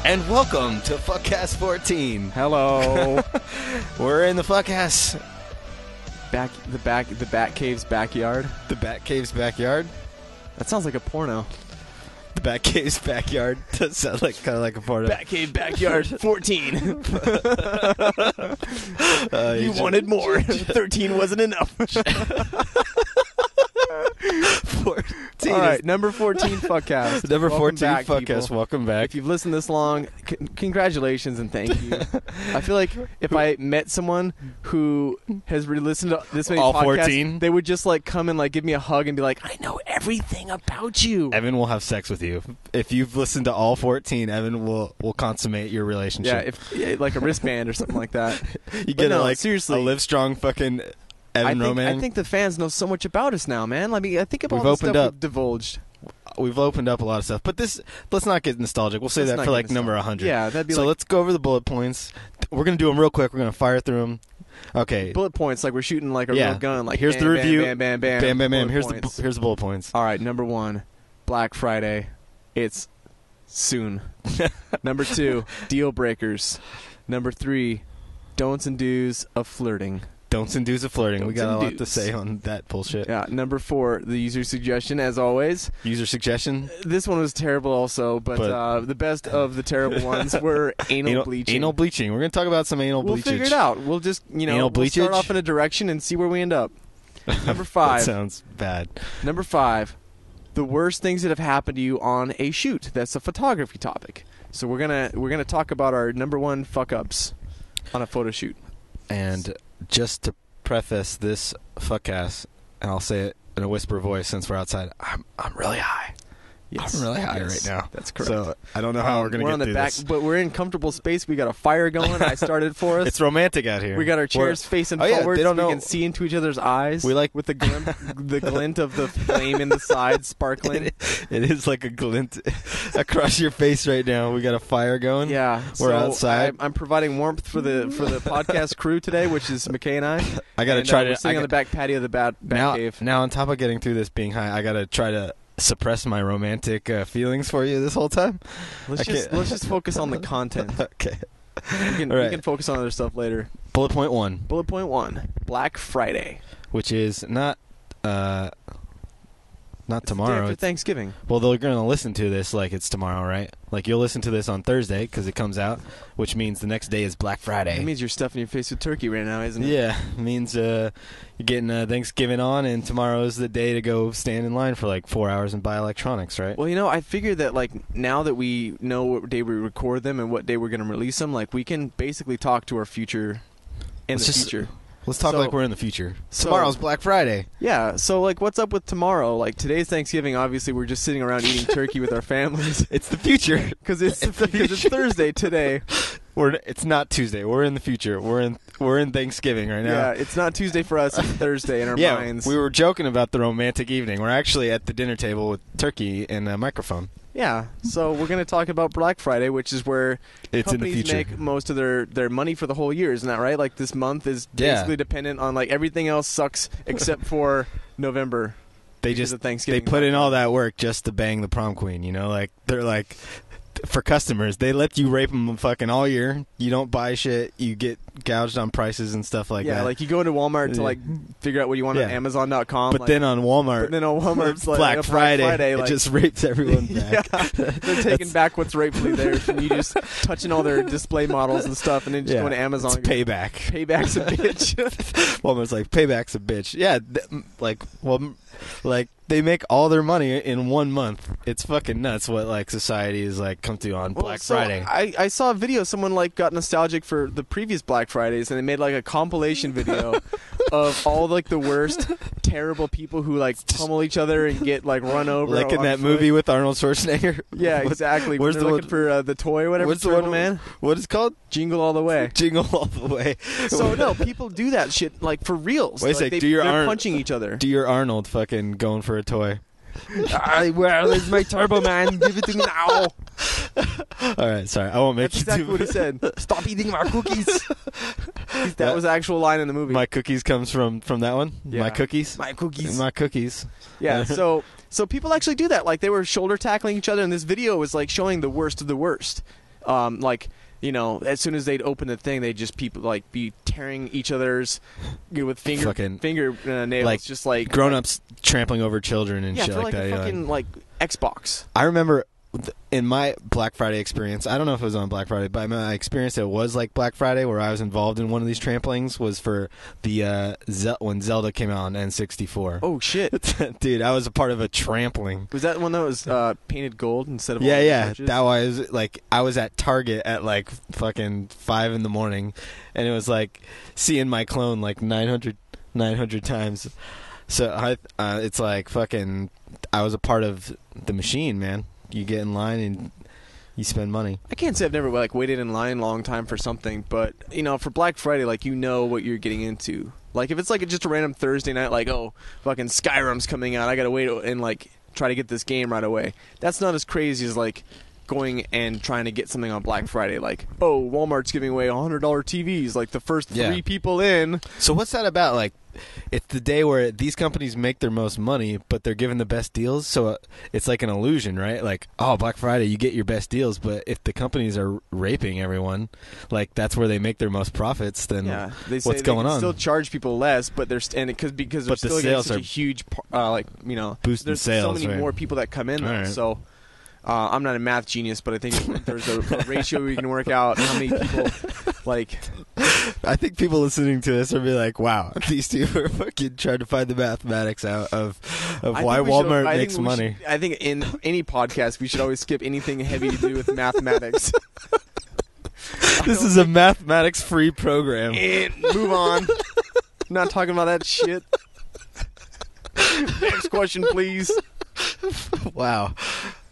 And welcome to Fuckcast 14. Hello. We're in the Fuckcast. The Batcave's backyard. The Batcave's backyard? That sounds like a porno. The Batcave's backyard does sound like kind of like a porno. Batcave backyard 14. You wanted more. 13 wasn't enough. 14. All right, number 14 Fuckcast. Number Welcome 14 back, Fuckcast. people. Welcome back. If you've listened this long, congratulations and thank you. I feel like if I met someone who has listened to this many all podcasts, 14? they would just like come and like give me a hug and be like, I know everything about you. Evan will have sex with you. If you've listened to all 14, Evan will consummate your relationship. Yeah, like a wristband or something like that. You get seriously, a Livestrong fucking Evan Roman. I think the fans know so much about us now, man. I mean, I think of all the stuff we've divulged. We've opened up a lot of stuff, but let's not get nostalgic. We'll say that for like number 100. Yeah, that'd be so let's go over the bullet points. We're gonna do them real quick. We're gonna fire through them. Okay. Bullet points, like we're shooting like a real gun. Like here's the review. Bam, bam, bam, bam, bam, bam. Here's the bullet points. All right, number 1, Black Friday. It's soon. Number 2, deal breakers. Number 3, don'ts and do's of flirting. Don'ts and do's of flirting. We got a lot to do's. say on that bullshit. Yeah. Number 4, the user suggestion, as always. User suggestion. This one was terrible also, but the best of the terrible ones were anal bleaching. Anal bleaching. We're going to talk about some anal bleaching. We'll figure it out. We'll just, we'll start off in a direction and see where we end up. Number 5. That sounds bad. Number 5, the worst things that have happened to you on a shoot. That's a photography topic. So we're gonna talk about our number 1 fuck-ups on a photo shoot. And just to preface this fuckcast, and I'll say it in a whisper voice since we're outside, I'm really high. Yes. I'm really high right now. That's correct. So I don't know how we're going to get through this. But we're in comfortable space. We got a fire going. I started for us. It's romantic out here. We got our chairs facing forward so we can see into each other's eyes. We like with the glint of the flame in the side sparkling. It is like a glint across your face right now. We got a fire going. Yeah. We're outside. I'm providing warmth for the podcast crew today, which is McKay and I. I got to try to we're sitting on the back patio of the bat cave. Now on top of getting through this being high, I got to try to suppress my romantic feelings for you this whole time. Let's just focus on the content. Okay. We can focus on other stuff later. Bullet point 1. Bullet point 1. Black Friday. Which is not tomorrow. The day after Thanksgiving. Well, they're going to listen to this like it's tomorrow, right? Like you'll listen to this on Thursday because it comes out, which means the next day is Black Friday. It means you're stuffing your face with turkey right now, isn't it? Yeah, it means you're getting Thanksgiving on, and tomorrow is the day to go stand in line for like 4 hours and buy electronics, right? Well, I figured that like now that we know what day we record them and what day we're going to release them, like we can basically talk to our future in the future. Let's talk like we're in the future. Tomorrow's Black Friday. Yeah, so like what's up with tomorrow? Like today's Thanksgiving, obviously we're just sitting around eating turkey with our families. It's the future. Because it's Thursday today. It's not Tuesday. We're in the future. We're in Thanksgiving right now. Yeah, it's not Tuesday for us. It's Thursday in our minds. We were joking about the romantic evening. We're actually at the dinner table with turkey and a microphone. Yeah, so we're going to talk about Black Friday, which is where companies in make most of their money for the whole year. Isn't that right? Like this month is basically dependent on like everything else sucks except for November. They put in all that work just to bang the prom queen. Like they're like. For customers, they let you rape them fucking all year. You don't buy shit. You get gouged on prices and stuff like that. Yeah, like you go into Walmart to like figure out what you want on Amazon.com. But then on Walmart, it's like Black Friday, like, it just rapes everyone back. Yeah, they're taking back what's rightfully theirs, and you just touching all their display models and stuff, and then just going to Amazon. It's payback. Payback's a bitch. Walmart's like, payback's a bitch. Yeah, they make all their money in 1 month. It's fucking nuts what like society is like come to on Black Friday. I saw a video. Someone like got nostalgic for the previous Black Fridays, and they made like a compilation video of all like the worst, terrible people who like pummel each other and get like run over. Like in that movie with Arnold Schwarzenegger. Yeah, exactly. Where's they're looking for the toy or whatever. What's the one, man? What is it called? Jingle All the Way. Jingle All the Way. So no, people do that shit like for reals. Wait a sec. They're punching each other. Do your Arnold fucking going for a toy? Where is my Turbo Man? Give it to me now. All right, sorry. I won't make That's exactly what he said. Stop eating my cookies. That was the actual line in the movie. My cookies comes from that one? Yeah. My cookies? My cookies. My cookies. Yeah, so people actually do that. Like, they were shoulder tackling each other, and this video was, like, showing the worst of the worst. Like, you know, as soon as they'd open the thing, they'd just people like be tearing each other's with fingernails, like, just like grown-ups trampling over children and yeah, shit for like like that. a fucking like Xbox. I remember in my Black Friday experience, I don't know if it was on Black Friday, but my experience, it was like Black Friday where I was involved in one of these tramplings was for the when Zelda came out on N64. Oh shit, dude! I was a part of a trampling. was that one that was painted gold instead of all Yeah. the That was like I was at Target at like fucking 5 in the morning, and it was like seeing my clone like 900 times. So it's like fucking. I was a part of the machine, man. You get in line and you spend money. I can't say I've never like waited in line a long time for something, but you know, for Black Friday, like you know what you're getting into. Like if it's like just a random Thursday night, like oh fucking Skyrim's coming out, I gotta wait and like try to get this game right away. That's not as crazy as like going and trying to get something on Black Friday. Like oh Walmart's giving away $100 TVs, like the first 3 people in. So what's that about? Like it's the day where these companies make their most money, but they're giving the best deals. So it's like an illusion, right? Like, oh, Black Friday, you get your best deals. But if the companies are raping everyone, like that's where they make their most profits. Then they say what's going on? Still charge people less, but they're because they're still getting such a huge like you know boosting there's sales. so many more people that come in. Right. So. I'm not a math genius, but I think there's a ratio we can work out how many people, like... I think people listening to this are be like, wow, these two are fucking trying to find the mathematics out of why Walmart makes money. I think in any podcast, we should always skip anything heavy to do with mathematics. This is a mathematics-free program. And move on. I'm not talking about that shit. Next question, please. Wow.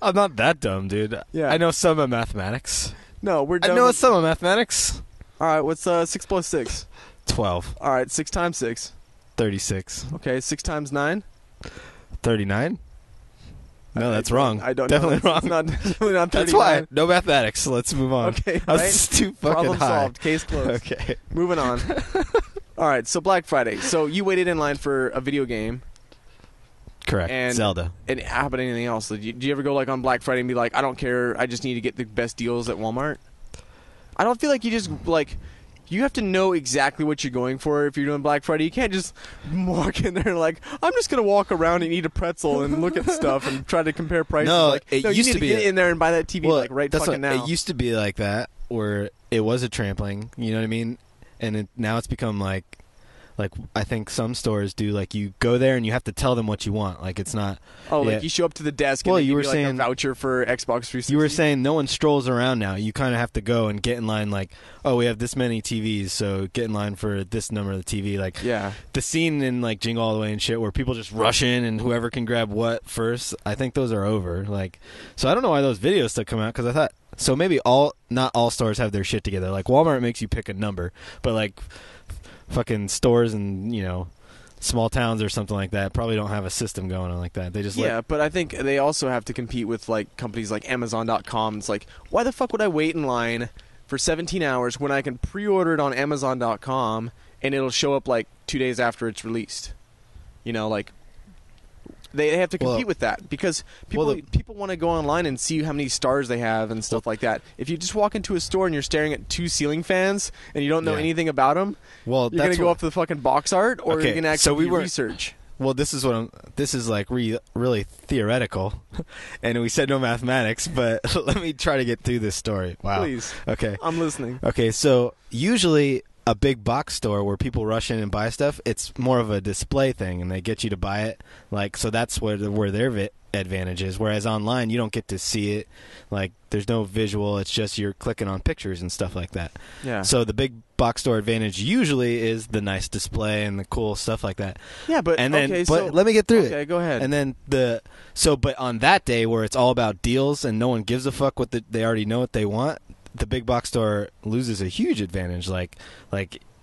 I'm not that dumb, dude. Yeah. I know some of mathematics. No, we're done. I know some of mathematics. All right, what's 6 plus 6? 12. All right, 6 times 6. 36. Okay, 6 times 9? 39? No, that's wrong. I don't definitely know. wrong. It's not, definitely not 39. That's why. No mathematics. Let's move on. Okay, I was right? too fucking Problem high. solved. Case closed. Okay. Moving on. All right, so Black Friday. So you waited in line for a video game. Correct. And, Zelda. And how about anything else? Do you ever go like on Black Friday and be like, I don't care, I just need to get the best deals at Walmart? I don't feel like you just like you have to know exactly what you're going for if you're doing Black Friday. You can't just walk in there like I'm just gonna walk around and eat a pretzel and look at stuff and try to compare prices. No, like, it you used need to be get in there and buy that TV like right that's fucking now. It used to be like that where it was a trampling. You know what I mean? And now it's become like I think some stores do, like you go there and you have to tell them what you want. Like it's not. Oh, like you show up to the desk. Well, and you were like saying a voucher for Xbox 360. You were saying no one strolls around now. You kind of have to go and get in line. Like, oh, we have this many TVs, so get in line for this number of the TV. Like, yeah, the scene in like Jingle All the Way and shit, where people just rush in and whoever can grab what first. I think those are over. Like, so I don't know why those videos still come out because I thought so maybe not all stores have their shit together. Like Walmart makes you pick a number, but like fucking stores and small towns or something like that probably don't have a system going on like that. They just but I think they also have to compete with like companies like Amazon.com. It's like, why the fuck would I wait in line for 17 hours when I can pre-order it on Amazon.com and it'll show up like 2 days after it's released? Like they have to compete with that because people want to go online and see how many stars they have and stuff like that. If you just walk into a store and you're staring at 2 ceiling fans and you don't know anything about them, you're going to go up to the fucking box art or you're going to actually research. Well, this is like really theoretical, and we said no mathematics, but let me try to get through this story. Wow. Please. Okay. I'm listening. Okay, so usually a big box store where people rush in and buy stuff, it's more of a display thing, and they get you to buy it. Like, so that's where their advantage is. Whereas online, you don't get to see it. Like, there's no visual. It's just you're clicking on pictures and stuff like that. Yeah. So the big box store advantage usually is the nice display and the cool stuff like that. Yeah, but let me get through it. Okay, go ahead. And then but on that day where it's all about deals and no one gives a fuck they already know what they want, the big box store loses a huge advantage. Like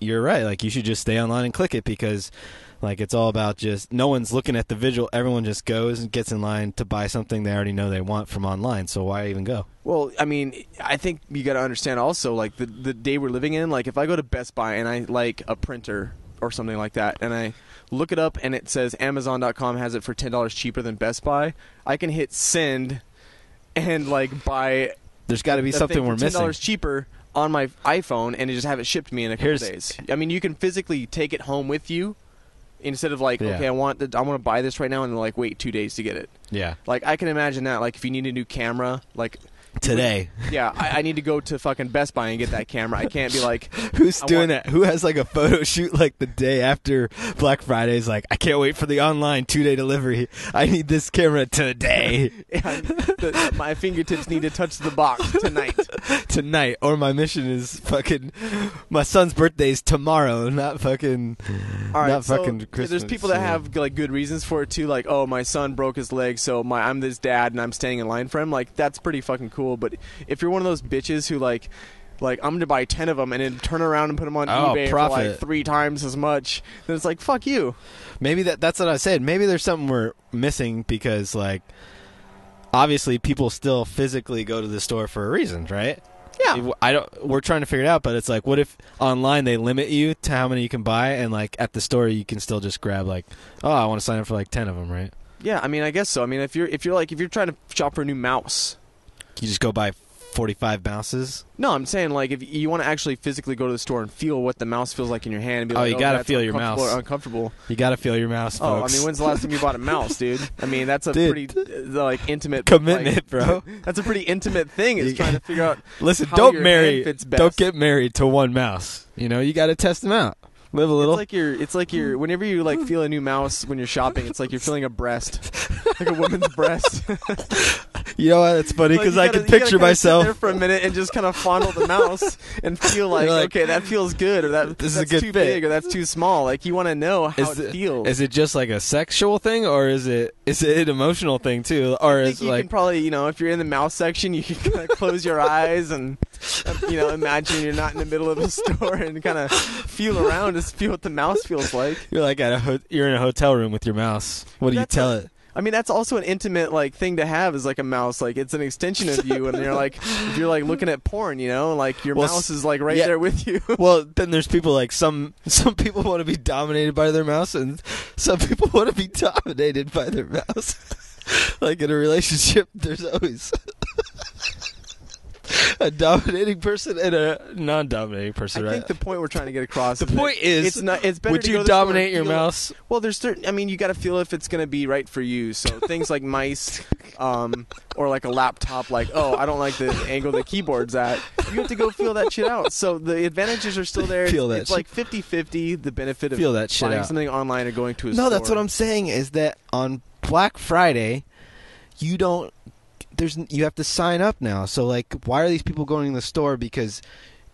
you're right. Like you should just stay online and click it because like it's all about just no one's looking at the visual. Everyone just goes and gets in line to buy something they already know they want from online. So why even go? Well, I mean, I think you got to understand also like the day we're living in. Like if I go to Best Buy and I like a printer or something like that, and I look it up and it says Amazon.com has it for $10 cheaper than Best Buy, I can hit send and like buy There's got to be that something thing we're for $10 missing. cheaper on my iPhone and just have it shipped to me in a couple days. I mean, you can physically take it home with you instead of like, okay, I want to buy this right now and then like wait 2 days to get it. Yeah. Like I can imagine that. Like if you need a new camera, like today. Yeah, I need to go to fucking Best Buy and get that camera. I can't be like, who's doing that? Who has like a photo shoot like the day after Black Friday's like, I can't wait for the online 2-day delivery. I need this camera today. My fingertips need to touch the box tonight. Or my mission is fucking my son's birthday's tomorrow, not fucking Christmas. There's people that have like good reasons for it too, like, oh, my son broke his leg, so I'm his dad and I'm standing in line for him. Like that's pretty fucking cool. But if you're one of those bitches who like I'm gonna buy 10 of them and then turn around and put them on eBay for like 3 times as much, then it's like, fuck you. Maybe that's what I said. Maybe there's something we're missing because like obviously people still physically go to the store for a reason, right? Yeah. We're trying to figure it out, but it's like, what if online they limit you to how many you can buy, and like at the store you can still just grab like, oh, I want to sign up for like 10 of them, right? Yeah, I mean, I guess so. I mean, if you're trying to shop for a new mouse, you just go buy 45 mouses. No, I'm saying like if you want to actually physically go to the store and feel what the mouse feels like in your hand and be like, you gotta feel your mouse. Or uncomfortable. You gotta feel your mouse, folks. I mean, when's the last time you bought a mouse, dude? I mean, that's a pretty like intimate commitment, bro. That's a pretty intimate thing. Is trying to figure out. Listen, how don't your marry. hand fits best. Don't get married to one mouse. You know, you gotta test them out. Live a little. It's like you're whenever you like feel a new mouse when you're shopping, it's like you're feeling a breast, like a woman's breast. You know what? It's funny because I can picture you myself sit there for a minute and just kind of fondle the mouse and feel like, okay, that feels good, or that's is a good too fit. big, or that's too small. Like you want to know how it feels. Is it just like a sexual thing, or is it an emotional thing too, or is you can probably if you're in the mouse section, you can kind of close your eyes and imagine you're not in the middle of a store and kind of feel around. Just feel what the mouse feels like. You're like you're in a hotel room with your mouse. What do you tell it? I mean, that's also an intimate like thing to have, is like a mouse. Like it's an extension of you, and you're like, if you're like looking at porn, like your mouse is like right there with you. Well, then there's people like some people want to be dominated by their mouse, and some people want to be dominated by their mouse. Like in a relationship, there's always a dominating person and a non-dominating person, right? I think the point we're trying to get across. The point is, it's better would to you go dominate your mouse? Well, there's certain. I mean, you got to feel if it's going to be right for you. So things like mice, or like a laptop. Like, oh, I don't like the angle the keyboard's at. You have to go feel that shit out. So the advantages are still there. It's like 50-50. The benefit of buying something online or going to a store. No, that's what I'm saying. Is that on Black Friday, you have to sign up now. So like, why are these people going to the store? Because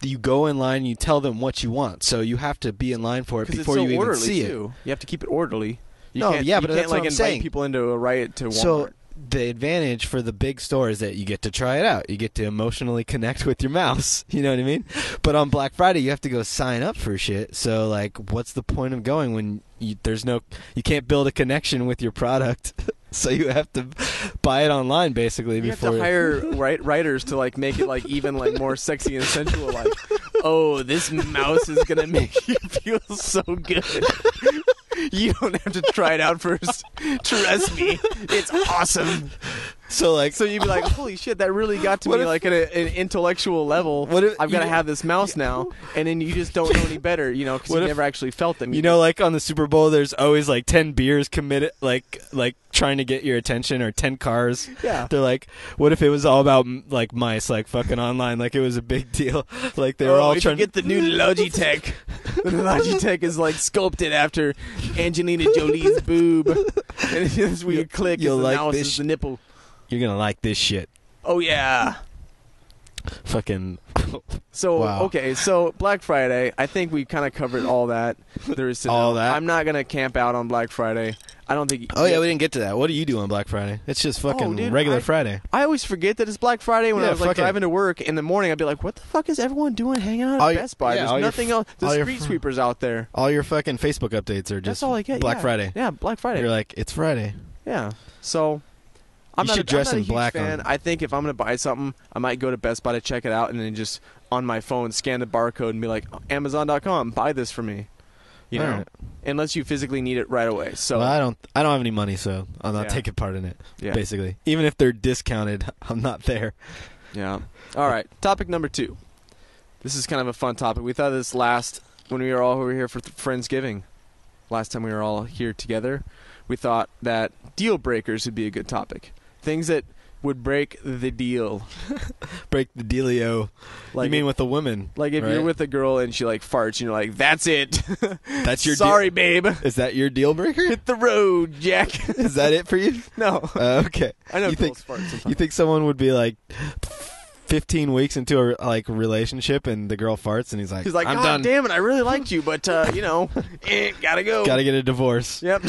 you go in line, you tell them what you want. So you have to be in line for it before you even see it. You have to keep it orderly. But that's what I'm saying. Invite people into a riot to Walmart. So the advantage for the big store is that you get to try it out. You get to emotionally connect with your mouse. You know what I mean? But on Black Friday, you have to go sign up for shit. So like, what's the point of going when you can't build a connection with your product? So you have to buy it online, basically. You have to hire writers to like make it like even like more sexy and sensual. Like, oh, this mouse is gonna make you feel so good. You don't have to try it out first. Trust me, it's awesome. So you'd be like, holy shit, that really got to me like at an intellectual level. I've got to have this mouse now, and then you just don't know any better, because you never actually felt them. Like on the Super Bowl, there's always like 10 beers committed, like trying to get your attention, or 10 cars. Yeah. They're like, what if it was all about like mice, like fucking online, like it was a big deal, like they were all trying to get the new Logitech. The Logitech is like sculpted after Angelina Jolie's boob, and as we click, the mouse is the nipple. You're gonna like this shit. Oh yeah. Fucking. So wow. Okay, so Black Friday, I think we kind of covered all that there is to know. All that. I'm not gonna camp out on Black Friday. I don't think. Oh yeah, we didn't get to that. What do you do on Black Friday? It's just fucking regular Friday. I always forget that it's Black Friday when I was like driving to work in the morning. I'd be like, "What the fuck is everyone doing hanging out at Best Buy? There's nothing else. The street sweepers out there. All your fucking Facebook updates are just that's all I get. Black Friday. Yeah, Black Friday. You're like, it's Friday. Yeah. So. I'm not a huge fan. I think if I'm going to buy something, I might go to Best Buy to check it out and then just on my phone scan the barcode and be like, Amazon.com, buy this for me. Right. Unless you physically need it right away. So I don't have any money, so I'm not taking part in it. Yeah. Basically, even if they're discounted, I'm not there. Yeah. All right. Topic number 2. This is kind of a fun topic. We thought this last when we were all over here for Friendsgiving. Last time we were all here together, we thought that deal breakers would be a good topic. Things that would break the deal. Break the dealio. Like you mean with the women? Like if you're with a girl and she like farts and you're like, that's it. That's your Sorry, babe. Is that your deal breaker? Hit the road, Jack. Is that it for you? No. Okay. I know you girls fart sometimes. You think someone would be like 15 weeks into a relationship and the girl farts and he's like, I'm done. Damn it, I really liked you, but gotta go. Gotta get a divorce. Yep.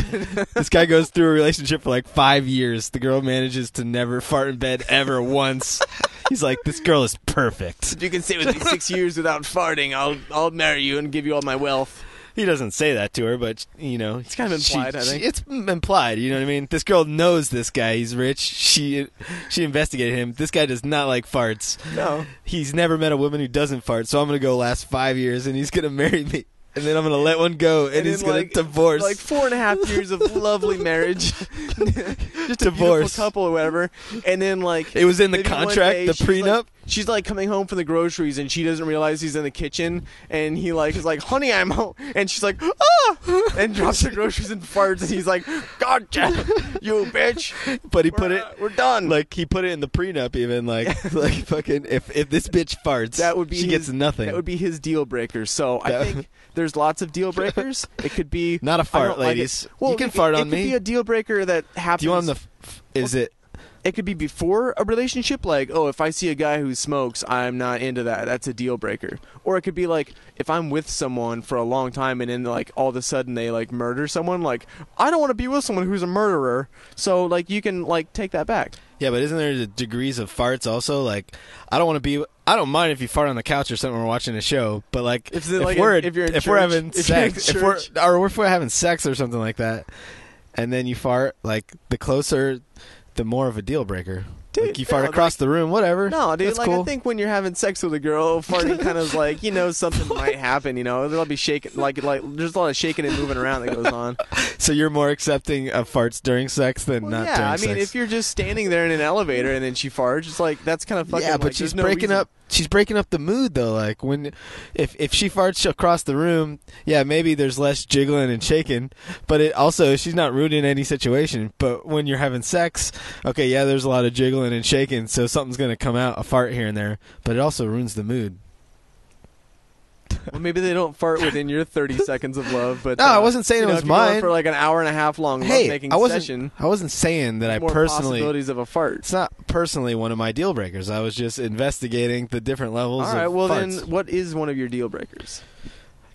This guy goes through a relationship for like 5 years. The girl manages to never fart in bed ever once. He's like, this girl is perfect. If you can stay with me 6 years without farting, I'll marry you and give you all my wealth. He doesn't say that to her, but, it's kind of implied, I think. It's implied, you know what I mean? This girl knows this guy. He's rich. She investigated him. This guy does not like farts. No. He's never met a woman who doesn't fart, so I'm going to go last 5 years, and he's going to marry me. And then I'm going to let one go, and he's going to divorce. Like 4.5 years of lovely marriage. Just a divorce. beautiful couple or whatever. And then, like... It was in the contract, the prenup? She's like coming home from the groceries and she doesn't realize he's in the kitchen and he like is like, honey, I'm home, and she's like, ah, and drops the groceries and farts and he's like, God damn it, you bitch. But we're done. Like he put it in the prenup even like fucking if this bitch farts, that would be she gets nothing. That would be his deal breaker. So I think there's lots of deal breakers. It could be not a fart, ladies. Like well, you can fart on me. It could be a deal breaker that happens. Do you want is it? It could be before a relationship, like, oh, if I see a guy who smokes, I'm not into that. That's a deal breaker. Or it could be like, if I'm with someone for a long time and then, like, all of a sudden they, like, murder someone, like, I don't want to be with someone who's a murderer. So, like, you can, like, take that back. Yeah, but isn't there the degrees of farts also? Like, I don't mind if you fart on the couch or something when we're watching a show, but, like, if we're having sex or something like that, and then you fart, like, the closer... the more of a deal breaker. Dude, like you fart across the room, whatever. No, dude, that's like cool. I think when you're having sex with a girl, farting kind of like, something might happen, there'll be shaking, like there's a lot of shaking and moving around that goes on. So you're more accepting of farts during sex than not during sex? Yeah, I mean, if you're just standing there in an elevator and then she farts, it's like, that's kind of fucking. Yeah, but like, she's breaking up. She's breaking up the mood though. Like if she farts across the room, yeah, maybe there's less jiggling and shaking, but it also she's not ruining any situation. But when you're having sex, okay, yeah, there's a lot of jiggling and shaking, so something's gonna come out, a fart here and there, but it also ruins the mood. Well, maybe they don't fart within your 30 seconds of love, but no, I wasn't saying it was mine. For like an hour and a half long lovemaking session. I wasn't saying that I more personally possibilities of a fart. It's not personally one of my deal breakers. I was just investigating the different levels. All right, of well farts. then, what is one of your deal breakers?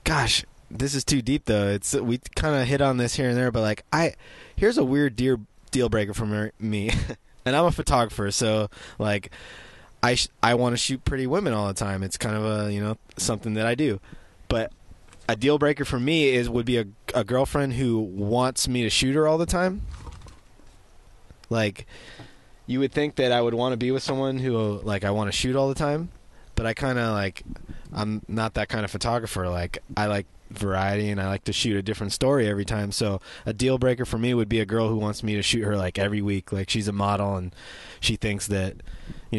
Gosh, this is too deep though. We kind of hit on this here and there, but like here's a weird deal breaker for me, and I'm a photographer, so like. I want to shoot pretty women all the time. It's kind of a something that I do, but a deal breaker for me would be a girlfriend who wants me to shoot her all the time. Like, you would think that I would want to be with someone who like I want to shoot all the time, but I kind of like I'm not that kind of photographer. Like I like variety and I like to shoot a different story every time. So a deal breaker for me would be a girl who wants me to shoot her like every week. Like she's a model and she thinks that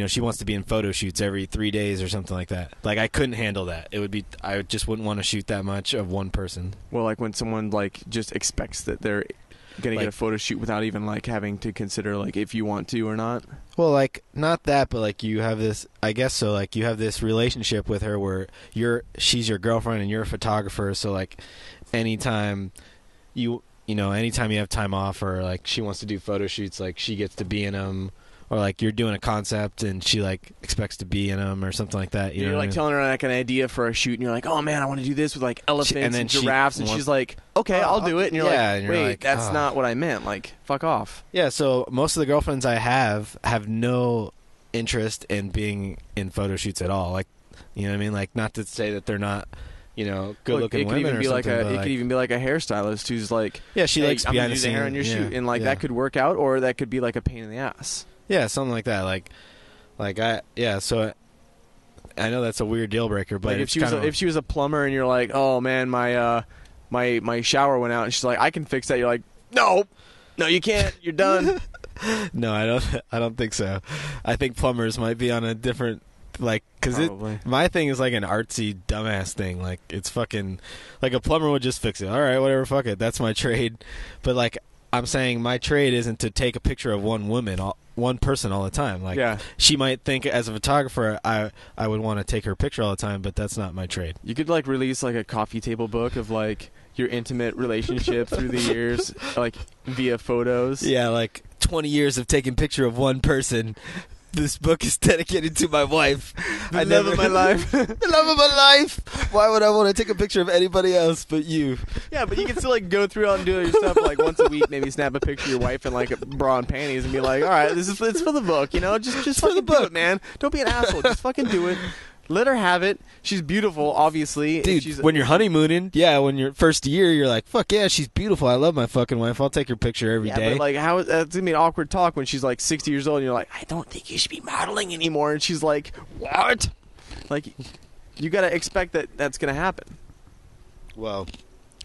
she wants to be in photo shoots every 3 days or something like that. Like I couldn't handle that. I just wouldn't want to shoot that much of one person. Well, like when someone like just expects that they're gonna get a photo shoot without even like having to consider like if you want to or not. Well, like not that, but like you have this, I guess so. Like you have this relationship with her where she's your girlfriend and you're a photographer. So like anytime anytime you have time off or like she wants to do photo shoots, like she gets to be in them. Or like you're doing a concept and she like expects to be in them or something like that. You're like telling her like an idea for a shoot and you're like, oh man, I want to do this with like elephants and giraffes, and she's like, okay, I'll do it. And you're like, wait, that's not what I meant. Like, fuck off. Yeah. So most of the girlfriends I have no interest in being in photo shoots at all. Like, you know what I mean? Like, not to say that they're not. Good-looking women or something. It could even be like a hairstylist who's like, yeah, she likes I'm behind gonna the do the hair on your shoot, and like that could work out, or that could be like a pain in the ass. Yeah, something like that. So I know that's a weird deal breaker, but like if she was a plumber and you're like, oh man, my shower went out, and she's like, I can fix that. You're like, no, you can't. You're done. No, I don't think so. I think plumbers might be on a different, like, because my thing is like an artsy dumbass thing. Like, it's fucking, like, a plumber would just fix it. All right, whatever, fuck it. That's my trade. But, like, I'm saying my trade isn't to take a picture of one person all the time. Like, she might think as a photographer, I would want to take her picture all the time, but that's not my trade. You could, like, release, like, a coffee table book of, like, your intimate relationship through the years, like, via photos. Yeah, like 20 years of taking picture of one person. This book is dedicated to my wife. The love of my life. The love of my life. Why would I want to take a picture of anybody else but you? Yeah, but you can still, like, go through and do your stuff, like, once a week, maybe snap a picture of your wife in, like, a bra and panties and be like, all right, it's for the book, you know? Just fucking do it, man. Don't be an asshole. Just fucking do it. Let her have it. She's beautiful, obviously. Dude, when you're honeymooning, when you're first year, you're like, fuck yeah, she's beautiful. I love my fucking wife. I'll take her picture every day. But, like, that's going to be an awkward talk when she's, like, 60 years old and you're like, I don't think you should be modeling anymore. And she's like, what? Like, you got to expect that that's going to happen. Well,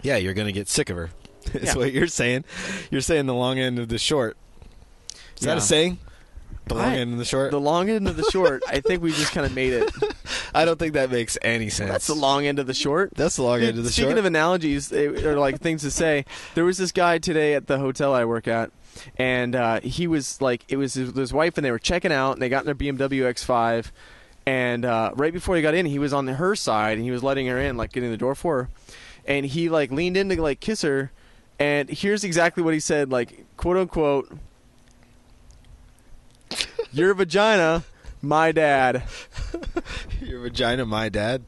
yeah, you're going to get sick of her. That's what you're saying. You're saying the long end of the short. Is that a saying? The long end of the short? The long end of the short. I think we just kind of made it. I don't think that makes any sense. That's the long end of the short. That's the long end of the short. Speaking of analogies, or like things to say, there was this guy today at the hotel I work at, and he was like, it was his wife, and they were checking out, and they got in their BMW X5, and right before he got in, he was on her side, and he was letting her in, like getting the door for her, and he like leaned in to like kiss her, and here's exactly what he said, like, quote unquote, your vagina, my dad. Your vagina, my dad?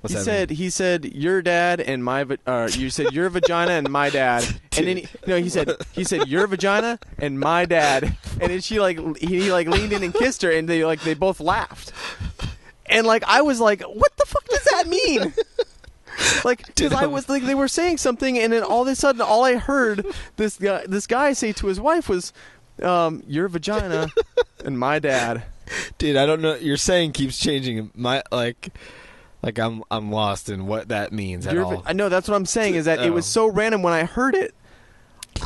What's that mean? He said your dad and my you said your vagina and my dad. And then he said your vagina and my dad. And then he leaned in and kissed her, and they both laughed. And like I was like, what the fuck does that mean? Like, because I was like, they were saying something, and then all of a sudden, all I heard this guy say to his wife was, your vagina and my dad. Dude, I don't know. Your saying keeps changing. I'm lost in what that means at all. I know, that's what I'm saying, is that it was so random when I heard it.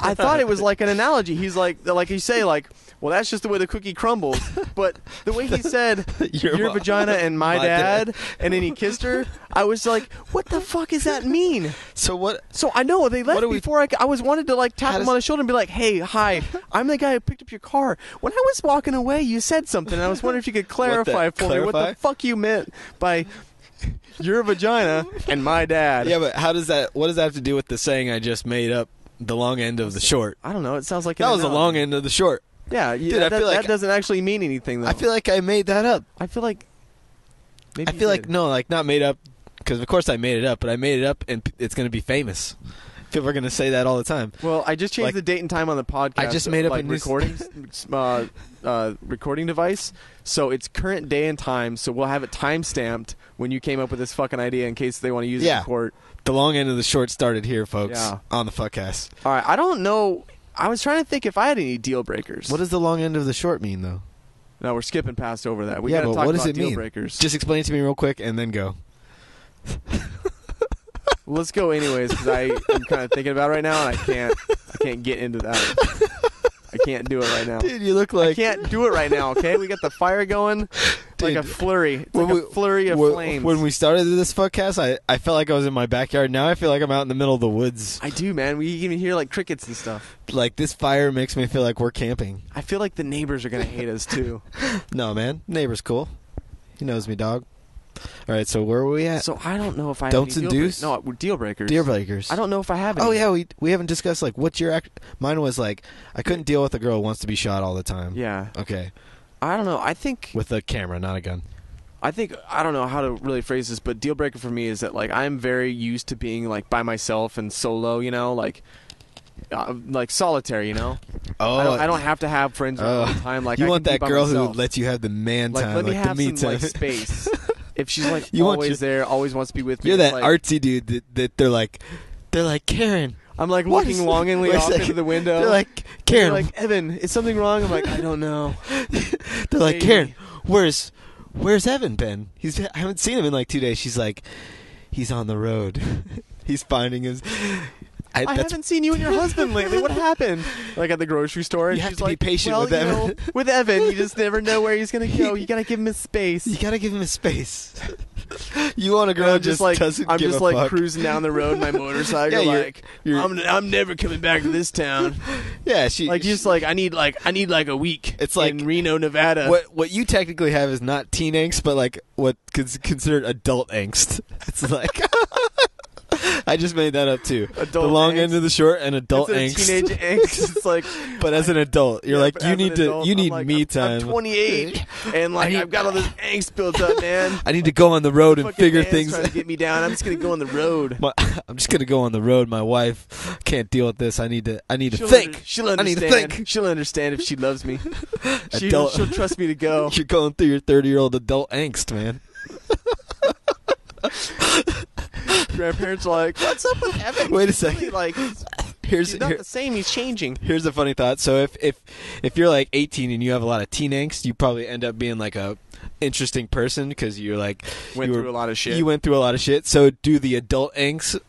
I thought it was like an analogy. He's like you say, like, well, that's just the way the cookie crumbles. But the way he said, your vagina and my dad, and then he kissed her, I was like, what the fuck does that mean? So what? So I know they left before I was wanted to like tap him on the shoulder and be like, hey, hi, I'm the guy who picked up your car. When I was walking away, you said something. And I was wondering if you could clarify for me what the fuck you meant by your vagina and my dad. Yeah, but what does that have to do with the saying I just made up? The long end of the short. I don't know. It sounds like that was the long end of the short. Yeah, dude, I feel like that doesn't actually mean anything, though. I feel like I made that up. I feel like maybe not made up, because of course I made it up, but I made it up and it's going to be famous. People are going to say that all the time. Well, I just changed the date and time on the podcast. I just made up a new recording device, so it's current day and time. So we'll have it time stamped when you came up with this fucking idea in case they want to use it in court. The long end of the short started here, folks, on the Fuckcast. All right, I don't know. I was trying to think if I had any deal breakers. What does the long end of the short mean, though? No, we're skipping past over that. We got to talk about deal breakers. Just explain it to me real quick and then go. Well, let's go anyways, because I'm kind of thinking about it right now, and I can't get into that. I can't do it right now. Dude, you look like... I can't do it right now, okay? We got the fire going. Dude, like a flurry. It's like a flurry of flames. When we started this podcast, I felt like I was in my backyard. Now I feel like I'm out in the middle of the woods. I do, man. We even hear like crickets and stuff. Like, this fire makes me feel like we're camping. I feel like the neighbors are going to hate us, too. No, man. Neighbor's cool. He knows me, dog. All right, so where are we at? So I don't know if I Don'ts have any and do's? No, deal breakers. Deal breakers. I don't know if I have any. Oh, yeah, we haven't discussed, like, what's your... Mine was, like, I couldn't deal with a girl who wants to be shot all the time. Yeah. Okay. I don't know. I think... With a camera, not a gun. I think... I don't know how to really phrase this, but deal breaker for me is that, like, I'm very used to being, like, by myself and solo, you know? Like solitary, you know? Oh, I don't have to have friends all the time. Like, you I want can that girl who lets you have the man time, let me have the me some time. like space. If she's like always there, always wants to be with me. You're that like, artsy dude that they're like Karen. I'm like looking longingly off into the window. They're like, Karen. They're like, Evan, is something wrong? I'm like, I don't know. They're like, Karen, where's Evan been? I haven't seen him in like 2 days. She's like, he's on the road. He's finding his. I haven't seen you and your husband lately. What happened? Like at the grocery store. You have she's to like, be patient well, with Evan. You know, with Evan, you just never know where he's going to go. You got to give him his space. You gotta give him his space. You want a girl just like doesn't I'm give just a like fuck. cruising down the road in my motorcycle, you're- I'm never coming back to this town. Yeah, I need a week. It's like in Reno, Nevada. What you technically have is not teen angst, but like what is considered adult angst. It's like I just made that up too. Adult the long angst. end of the short and adult It's angst. teenage angst. It's like, but as an adult, you're like you need like, me time. I'm 28, and like I've got all this angst built up, man. I need to go on the road and figure things. Trying to get me down. I'm just gonna go on the road. I'm just gonna go on the road. My wife can't deal with this. I need to She'll think. She'll understand. I need to think. She'll understand if she loves me. She'll trust me to go. You're going through your 30-year-old adult angst, man. Grandparents are like, what's up with Evan? Wait a He's second. really, like, he's not the same. He's changing. Here's a funny thought. So if you're like 18 and you have a lot of teen angst, you probably end up being like a interesting person because you're like went through a lot of shit. You went through a lot of shit. So do the adult angst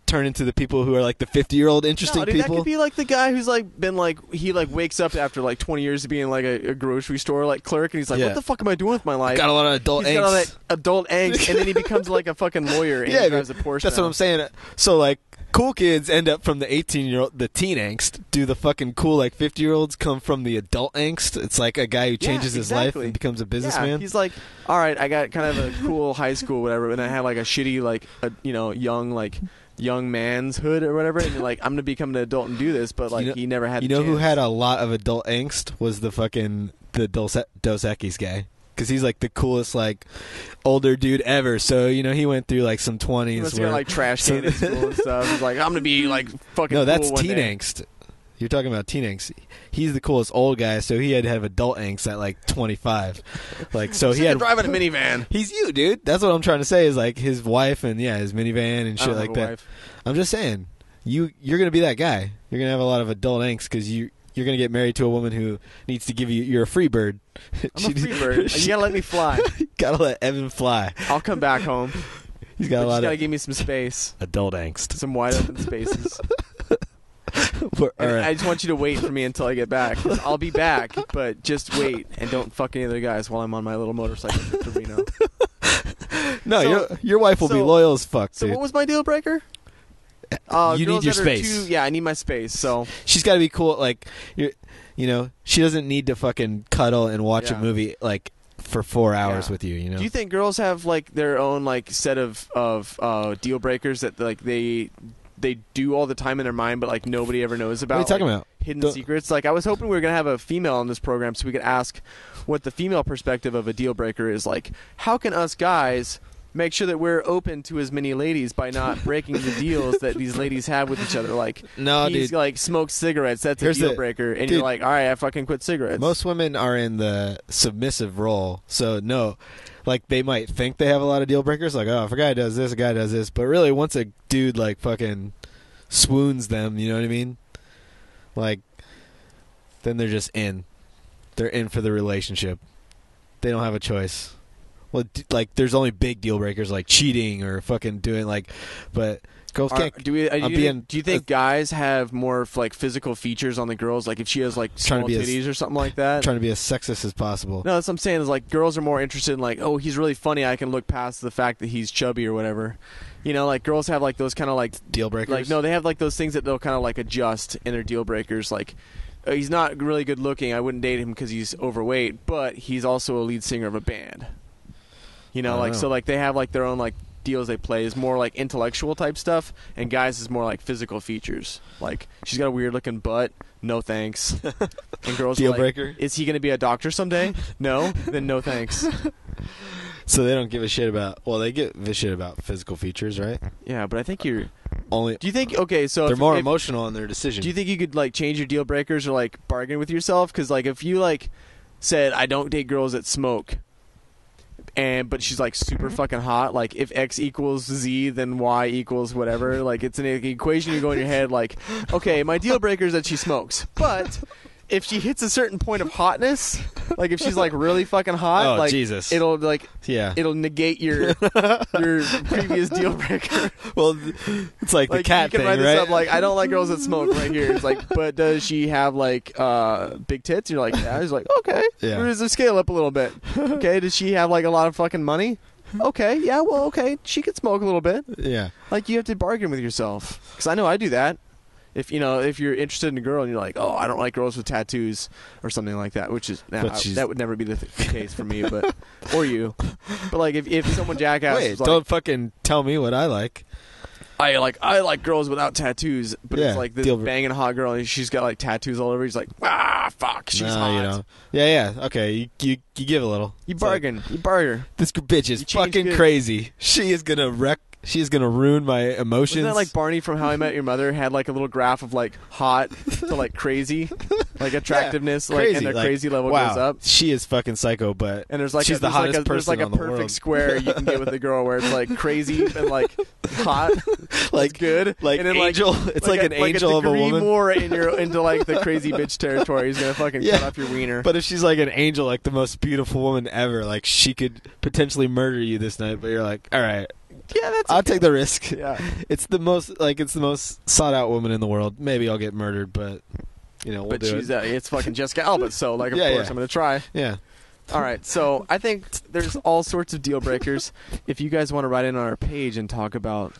turn into the people who are like the 50-year-old interesting dude, people? That could be like the guy who's like been like he like wakes up after like 20 years of being like a grocery store like clerk, and he's like, what the fuck am I doing with my life? Got a lot of adult angst. He's got all that adult angst, and then he becomes like a fucking lawyer and he drives a Porsche. That's what I'm saying. So like cool kids end up from the 18-year-old, the teen angst. Do the fucking cool like 50-year-olds come from the adult angst? It's like a guy who changes his life and becomes a businessman. Yeah, he's like, all right, I got kind of a cool high school, whatever, and I have like a shitty like young man's hood or whatever, and you're like, I'm gonna become an adult and do this, but like he never had. You know who had a lot of adult angst was the Dos Equis guy. Because he's like the coolest like older dude ever. So he went through like some 20s. He must have got like trash can in school and stuff. He's like, I'm gonna be like fucking. No, that's cool one teen day. angst. You're talking about teen angst. He's the coolest old guy, so he had to have adult angst at like 25. Like so he had driving a minivan. He's you, dude. That's what I'm trying to say. Is like his wife and his minivan and shit like that. Wife. I'm just saying, you're gonna be that guy. You're gonna have a lot of adult angst because you're gonna get married to a woman who needs to give you. You're a free bird. I'm a free bird. You gotta let me fly. Gotta let Evan fly. I'll come back home. He's got a lot of. Gotta give me some space. Adult angst. Some wide open spaces. Right. I just want you to wait for me until I get back. I'll be back, but just wait and don't fuck any other guys while I'm on my little motorcycle to Reno. No, your wife will be loyal as fuck, dude. So what was my deal breaker? You need your space. I need my space. So she's got to be cool. Like she doesn't need to fucking cuddle and watch a movie like for 4 hours with you. Do you think girls have like their own like set of deal breakers that like they do all the time in their mind, but like nobody ever knows about? What are you talking about? Hidden secrets. Like I was hoping we were gonna have a female on this program so we could ask what the female perspective of a deal breaker is. Like, how can us guys make sure that we're open to as many ladies by not breaking the deals that these ladies have with each other? Like, he's like smokes cigarettes. That's a deal breaker, and you're like, all right, I fucking quit cigarettes. Most women are in the submissive role, so no. Like, they might think they have a lot of deal breakers, like, oh, if a guy does this, a guy does this. But really, once a dude, like, fucking swoons them, you know what I mean? Like, then they're just in. They're in for the relationship. They don't have a choice. Well, like, there's only big deal breakers, like cheating or fucking doing, like, but girls can't. Do you think guys have more like physical features on the girls? Like if she has like small titties or something like that? Trying to be as sexist as possible. No, that's what I'm saying is like girls are more interested in like, oh, he's really funny. I can look past the fact that he's chubby or whatever. You know, like girls have like those kind of like deal breakers. Like no, they have like those things that they'll kind of like adjust in their deal breakers. Like he's not really good looking. I wouldn't date him because he's overweight, but he's also a lead singer of a band. You know, like so like they have like their own like deals they play is more like intellectual type stuff, and guys is more like physical features. Like she's got a weird looking butt, no thanks. And girls deal are like, breaker. Is he going to be a doctor someday? No, then no thanks. So they don't give a shit about. Well, they give a shit about physical features, right? Yeah, but I think you're only. Do you think so? They're more emotional in their decision. Do you think you could like change your deal breakers or like bargain with yourself? Because like if you like said I don't date girls that smoke. But she's like super fucking hot. Like if X equals Z, then Y equals whatever. Like it's an equation you go in your head. Like, okay, my deal breaker is that she smokes, but if she hits a certain point of hotness, like if she's like really fucking hot, Oh, like Jesus. it'll like Yeah. it'll negate your previous deal breaker. Well, it's like the cat you can thing, write this right? up like I don't like girls that smoke right here. It's like, but does she have like big tits? You're like, yeah. He's like, okay. Yeah. Where's the scale up a little bit? Okay. Does she have like a lot of fucking money? Okay. Yeah. Well. Okay. She could smoke a little bit. Yeah. Like you have to bargain with yourself, because I know I do that. If you're interested in a girl and you're like, oh, I don't like girls with tattoos or something like that, which is that would never be the case for me, but or you. But like if someone jackass Wait, was like, don't fucking tell me what I like. I like girls without tattoos, but Yeah, it's like this deal- banging hot girl and she's got like tattoos all over. He's like, fuck, she's No, hot. you know. Yeah. Okay, you give a little. You It's bargain. like, You barter. this bitch is You change fucking good. crazy. She is gonna wreck. She is gonna ruin my emotions. Wasn't that like Barney from How I Met Your Mother had like a little graph of like hot to like crazy, like attractiveness, Yeah, like crazy. and the Like, crazy level wow, goes up. She is fucking psycho, but And there's like she's the hottest there's like person a on the perfect world. square you can get with a girl where it's like crazy and like hot, like good, like and then angel. It's like an angel of a degree woman. more into like the crazy bitch territory. He's gonna fucking Yeah. cut off your wiener. But if she's like an angel, like the most beautiful woman ever, like she could potentially murder you this night. But you're like, all right, yeah, that's I'll take the risk. yeah. It's the most sought out woman in the world. Maybe I'll get murdered, but we'll But do she's it. it's fucking Jessica Alba, so like of Yeah, course yeah. I'm gonna try. Yeah. All right, so I think there's all sorts of deal breakers. If you guys want to write in on our page and talk about,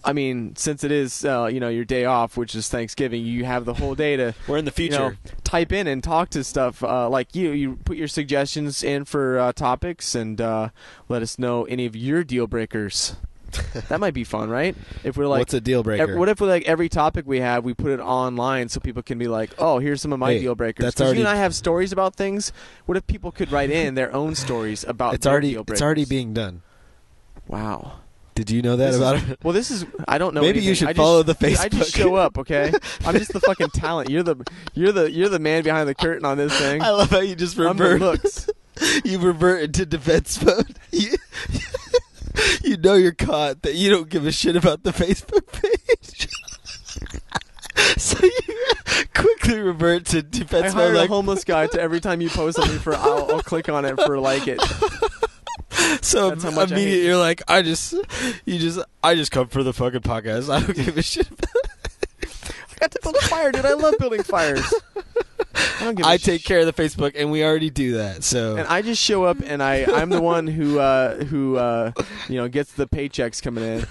I mean, since it is your day off, which is Thanksgiving, you have the whole day to We're in the future. type in and talk to stuff like you put your suggestions in for topics and let us know any of your deal breakers. That might be fun, right? If we're like, What's a deal breaker? what if we like every topic we have, we put it online so people can be like, oh, here's some of my Hey, deal breakers. that's 'Cause already- you and I have stories about things. What if people could write in their own stories about it's their already deal breakers? it's already being done. Wow. Did you know that This about is- it? Well, this is I don't know. Maybe anything. you should I just- follow the I just Facebook. show up, okay? I'm just the fucking talent. You're the man behind the curtain on this thing. I love how you just I'm the revert. looks. You revert into defense mode. You know you're caught that you don't give a shit about the Facebook page. So you quickly revert to I defense hired mode. a Like, homeless guy to every time you post something for I'll click on it for like it. so That's how much I immediately hate you're like, I just come for the fucking podcast. I don't give a shit about I got to build a fire, dude. I love building fires. I don't give a I take care of the Facebook, and we already do that. So And I just show up, and I'm the one who gets the paychecks coming in.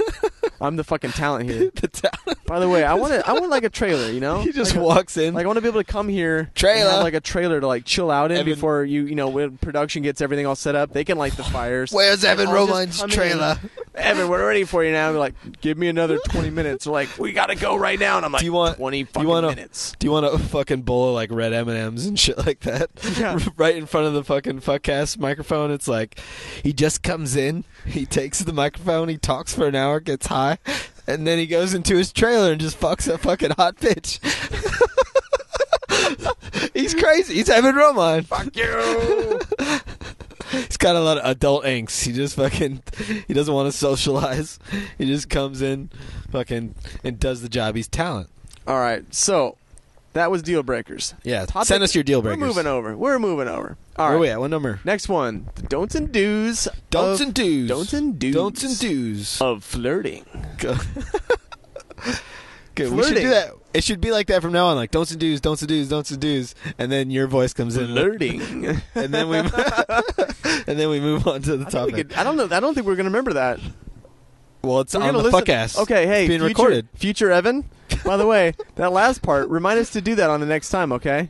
I'm the fucking talent here. the talent. By the way, I want like a trailer, you know? He just like walks in. I want to be able to come here Trailer. and have like a trailer to like chill out in Evan- before when production gets everything all set up. They can light the fires. Where's Evan I'll just Roman's come in. trailer? Evan, we're ready for you now. They're like, give me another 20 minutes. They're like, we gotta go right now. And I'm like, Do you want- 20 do fucking you want minutes. Do you want a fucking bowl of like red M&Ms and shit like that? Yeah. Right in front of the fucking Fuckcast microphone. It's like he just comes in, he takes the microphone, he talks for an hour, gets high, and then he goes into his trailer and just fucks a fucking hot bitch. He's crazy. He's Evan Roman. Fuck you. He's got a lot of adult angst. He just fucking he doesn't want to socialize. He just comes in fucking and does the job. He's talent. All right, so that was deal breakers. Yeah. Topic- Send us your deal breakers. We're moving over. All Where right. we at? What number? Next one. The don'ts and do's. Don'ts of, and do's. Don'ts and do's. Don'ts and do's. Of flirting. Good. We should do that. It should be like that from now on. Like don'ts and do's, don'ts and do's, don'ts and do's, and then your voice comes in. Flirting. And then we and then we move on to the topic. I don't know. I don't think we're gonna remember that. Well, it's We're on gonna the listen. Fuckcast. Okay, hey, it's being future, recorded. Future Evan. By the way, that last part, remind us to do that on the next time, okay?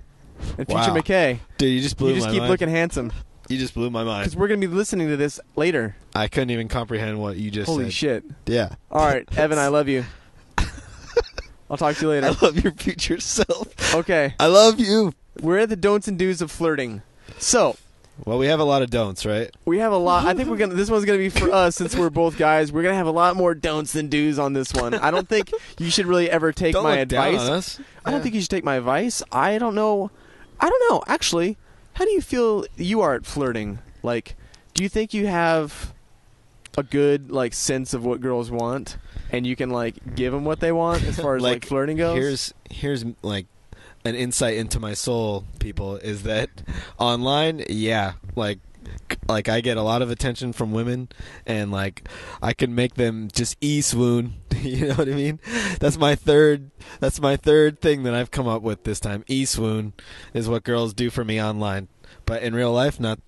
And future Wow. McKay, Dude, you just blew you just my keep mind. looking handsome You just blew my because mind. we're gonna be listening to this later. I couldn't even comprehend what you just Holy said. shit! Yeah. All right, Evan, I love you. I'll talk to you I later. love your future self. Okay, I love you. we're at the don'ts and do's of flirting. So Well, we have a lot of don'ts, right? we have a lot. I think we're gonna. This one's gonna be for us since we're both guys. We're gonna have a lot more don'ts than do's on this one. I don't think you should really ever take Don't my look down advice. on us. I don't think you should take my advice. I don't know. Actually, how do you feel you are at flirting? Like, do you think you have a good like sense of what girls want, and you can like give them what they want as far as like flirting goes? Here's like an insight into my soul, people, is that online, yeah, like I get a lot of attention from women, and like I can make them just swoon. You know what I mean? That's my third thing that I've come up with this time. Swoon is what girls do for me online. But in real life, not,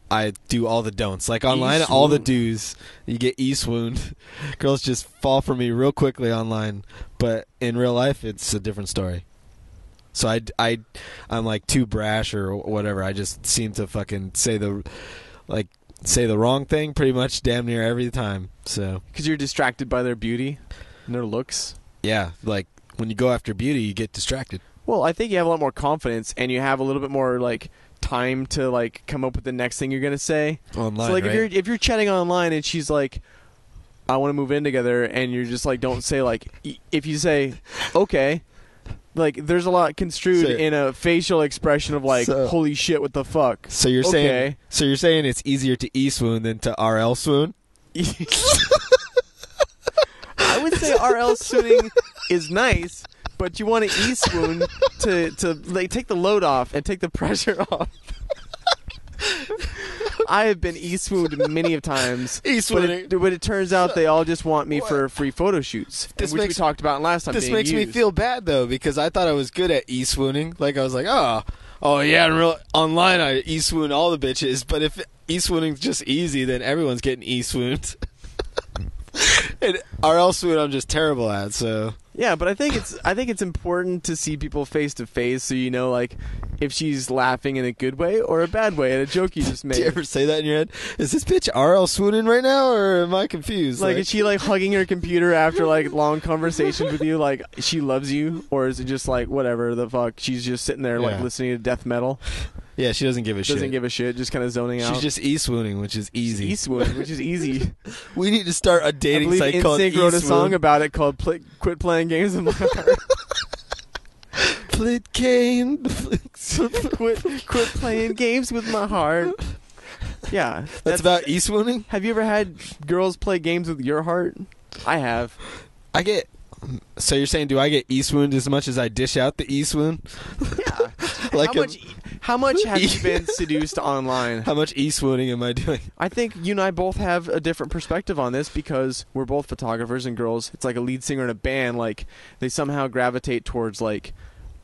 I do all the don'ts. Like online, all the do's. You get swooned. Girls just fall for me real quickly online. But in real life, it's a different story. So I'm like too brash or whatever. I just seem to fucking say the wrong thing pretty much damn near every time. So because you're distracted by their beauty and their looks. Yeah, like when you go after beauty, you get distracted. Well, I think you have a lot more confidence, and you have a little bit more like time to like come up with the next thing you're gonna say online. So like right? if you're chatting online and she's like, I want to move in together, and you're just like, don't say like, if you say okay, like there's a lot construed in a facial expression of like, holy shit, what the fuck. So you're saying it's easier to swoon than to RL swoon? I would say RL swooning is nice, but you want to swoon to like take the load off and take the pressure off. I have been swooned many of times, but it turns out they all just want me for free photo shoots, which we talked about last time. This makes me feel bad though, because I thought I was good at swooning. Like I was like, oh yeah, online I swoon all the bitches, but if swooning's just easy, then everyone's getting swooned. And RL swoon I'm just terrible at, so yeah, but I think it's important to see people face to face, so you know like if she's laughing in a good way or a bad way at a joke you just made. Do you ever say that in your head? Is this bitch RL swooning right now, or am I confused? Like is she like hugging her computer after like long conversations with you, like she loves you, or is it just like whatever the fuck? She's just sitting there like listening to death metal. Yeah, she doesn't give a shit. Doesn't give a shit, just kind of zoning out. She's just swooning, which is easy. Swooning, which is easy. We need to start a dating site called NSYNC wrote a song about it called "Quit Playing Games with My Heart." Quit playing games with my heart. Yeah, that's about swooning. Have you ever had girls play games with your heart? I have. So you're saying, do I get swooned as much as I dish out the swoon? Yeah. Like how much have you been seduced online? How much swooning am I doing? I think you and I both have a different perspective on this because we're both photographers, and girls, it's like a lead singer in a band, like they somehow gravitate towards like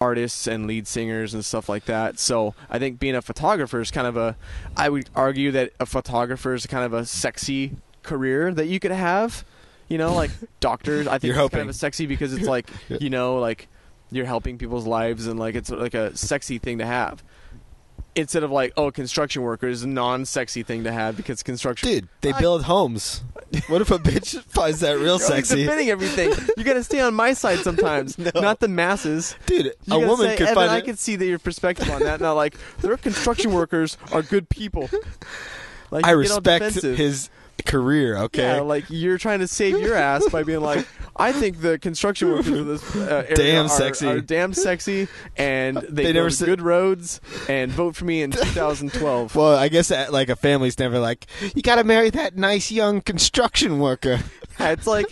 artists and lead singers and stuff like that. So I think being a photographer is kind of I would argue that a photographer is kind of a sexy career that you could have. You know, like doctors, I think it's kind of a sexy because it's like, you know, like you're helping people's lives, and like it's like a sexy thing to have. Instead of like, construction worker is a non-sexy thing to have because construction. Dude, they build homes. What if a bitch finds that real sexy? You're defending everything. You got to stay on my side sometimes, not the masses. Dude, a woman could find. I can see that your perspective on that. Now, like, their construction workers are good people. Like, I respect his career, okay? Yeah, like you're trying to save your ass by being like, I think the construction workers of this area are damn sexy, and they build good roads, and vote for me in 2012. Well, I guess like a family's never like, you gotta marry that nice young construction worker. It's like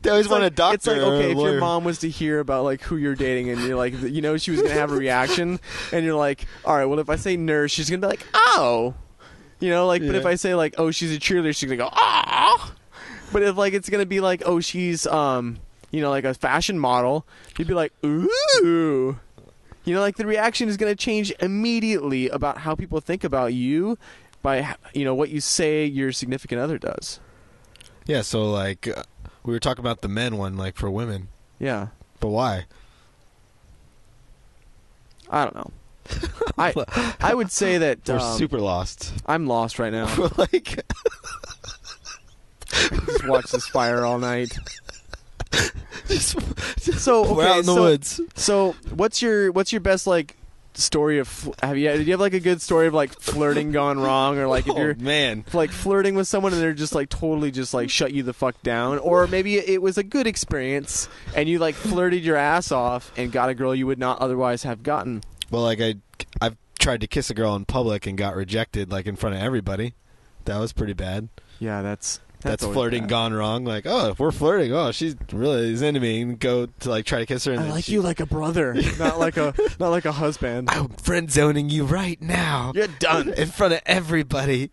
they always want a doctor. It's like, okay, if your mom was to hear about like who you're dating, and you're like, you know, she was gonna have a reaction, and you're like, all right, well, if I say nurse, she's gonna be like, oh. You know, like, but if I say like, oh, she's a cheerleader, she's gonna go, ah. But if like it's gonna be like, oh, she's you know, like a fashion model, you'd be like, ooh. You know, like the reaction is gonna change immediately about how people think about you by what you say your significant other does. Yeah. So like, we were talking about the men one, like for women. Yeah. But why? I don't know. I would say that we're super lost. I'm lost right now. We're like, just watch this fire all night. We're out in the woods. So what's your best like story of did you have like a good story of like flirting gone wrong, or like if you're like flirting with someone and they're just like totally just like shut you the fuck down, or maybe it was a good experience and you like flirted your ass off and got a girl you would not otherwise have gotten? Well, like I've tried to kiss a girl in public and got rejected, like in front of everybody. That was pretty bad. Yeah, that's That's always flirting bad. gone wrong. Like, oh, if we're flirting, oh, she's really is into me, and go to like try to kiss her. And I then like you like a brother, not like a husband. I'm friend zoning you right now. You're done. In front of everybody,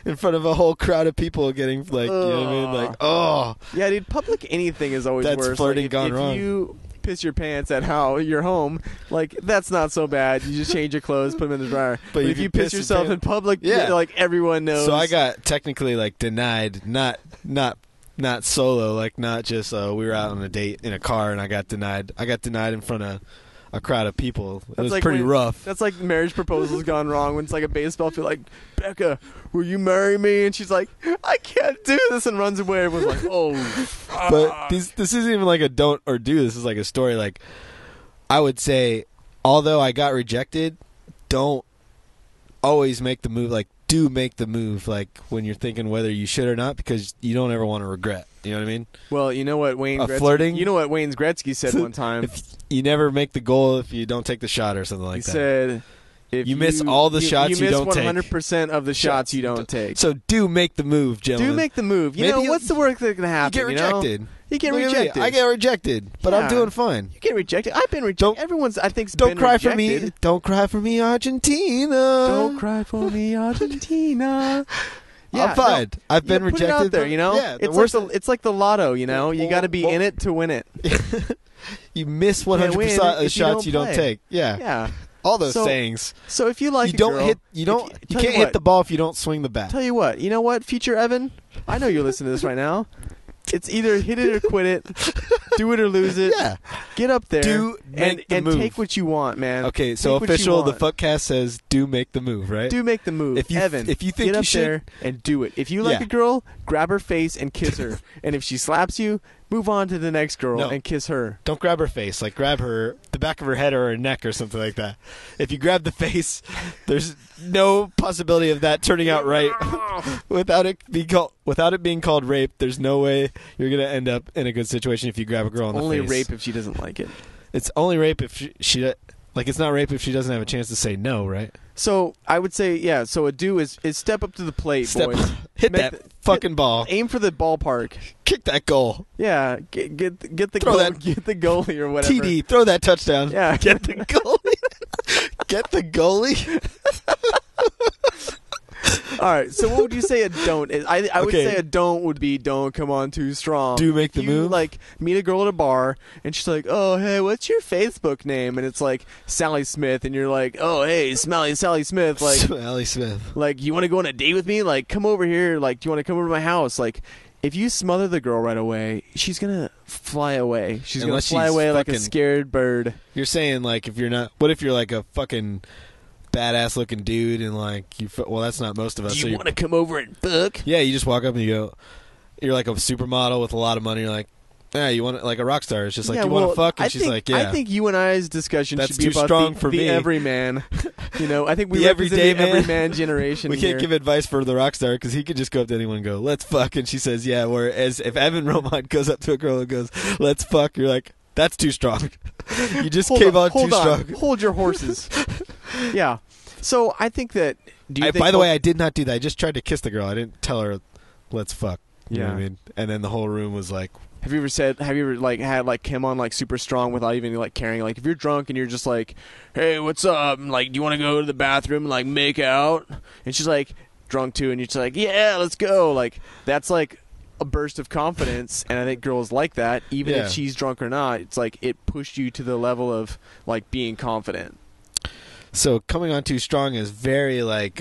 in front of a whole crowd of people, getting like, you know what I mean? Like, oh, Yeah, dude. Public anything is always That's worse. flirting like, gone wrong. If you piss your pants at how you're home, like that's not so bad. You just change your clothes, put them in the dryer. But if you piss yourself in public, like everyone knows. So I got technically like denied, not solo, like not just we were out on a date in a car and I got denied. I got denied in front of a crowd of people. It was like pretty rough. That's like marriage proposals gone wrong when it's like a baseball field, like, Becca, will you marry me? And she's like, I can't do this, and runs away. Everyone's like, oh, fuck. But this isn't even like a don't or do. This is like a story. Like, I would say, although I got rejected, don't always make the move. Like, do make the move, like when you're thinking whether you should or not, because you don't ever want to regret. You know what I mean? Well, you know what Wayne Gretzky, flirting? You know what Wayne Gretzky said one time. If you never make the goal if you don't take the shot or something like that. He said, if you miss all the shots you don't take. You miss 100% of the shots you don't take. So do make the move, gentlemen. Do make the move. You know, what's the worst that can happen? You get rejected. You get rejected. I get rejected, but I'm doing fine. You get rejected. I've been rejected. Everyone's, I think, don't been cry rejected. for me. Don't cry for me, Argentina. Don't cry for me, Argentina. Yeah, I'm fine. I've been put rejected. It out there, you know. Yeah, it's like the lotto, you know. You got to be in it to win it. You miss 100% of the shots you don't take. Yeah. Yeah. All those sayings. So if you like, you can't hit the ball if you don't swing the bat. Tell you what, you know what, future Evan, I know you're listening to this right now. It's either hit it or quit it, do it or lose it. Yeah, get up there and move. Take what you want, man. Okay, so official, the Fuckcast says, "Do make the move," right? Do make the move, Evan. If you think get you up should, there and do it. If you like a girl, grab her face and kiss her, and if she slaps you, move on to the next girl and kiss her. Don't grab her face. Like, grab the back of her head or her neck or something like that. If you grab the face, there's no possibility of that turning out right without it being called rape. There's no way you're gonna end up in a good situation if you grab a girl in the face. Only rape if she doesn't like it. It's only rape if she like. It's not rape if she doesn't have a chance to say no, right? So I would say, yeah. So a do is step up to the plate, boys. Hit that fucking ball. Aim for the ballpark. Kick that goal. Yeah, get the goal, get the goalie or whatever. TD, throw that touchdown. Yeah, get the goalie. Get the goalie. All right, so what would you say a don't is? I would say a don't would be don't come on too strong. Do make the move? Like, meet a girl at a bar, and she's like, oh, hey, what's your Facebook name? And it's like Sally Smith, and you're like, oh, hey, Sally Smith. Like, Sally Smith. Like, you want to go on a date with me? Like, come over here. Like, do you want to come over to my house? Like, if you smother the girl right away, she's going to fly away. She's going to fly away like a scared bird. You're saying, like, if you're not... What if you're, like, a fucking... badass looking dude and like well that's not most of us. Do you want to come over and fuck? Yeah, you just walk up and you go, you're like a supermodel with a lot of money, you're like, yeah, you want it like a rock star. It's just like, you want to fuck? And she's like, yeah. I think you and I's discussion that's should be too about strong for the me. Everyman. You know, I think we the represent everyday the everyman generation. We can't give advice for the rock star because he could just go up to anyone and go, let's fuck, and she says yeah, whereas if Evan Romont goes up to a girl and goes, let's fuck, you're like, that's too strong. You just came on too strong. Hold your horses. Yeah. So I think that. By the way, I did not do that. I just tried to kiss the girl. I didn't tell her, "Let's fuck." You know what I mean? And then the whole room was like. Have you ever like had like Kim on like super strong without even like caring? Like if you're drunk and you're just like, "Hey, what's up?" And, like, do you want to go to the bathroom and like make out? And she's like drunk too, and you're just like, "Yeah, let's go." Like that's like a burst of confidence, and I think girls like that, even if she's drunk or not. It's like it pushed you to the level of like being confident. So coming on too strong is very like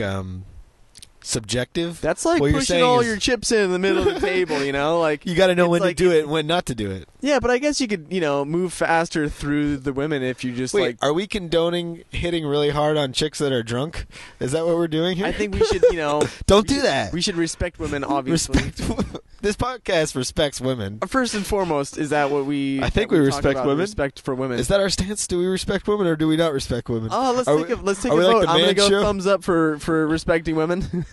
subjective. That's like what pushing all your chips in the middle of the table, you know? Like you got to know when to do it and when not to do it. Yeah, but I guess you could, move faster through the women if you just are we condoning hitting really hard on chicks that are drunk? Is that what we're doing here? I think we should, don't do that. We should respect women, obviously. This podcast respects women. First and foremost, is that what we? I think we respect women. Respect for women. Is that our stance? Do we respect women or do we not respect women? Oh, let's take a vote. Like I'm gonna go thumbs up for respecting women.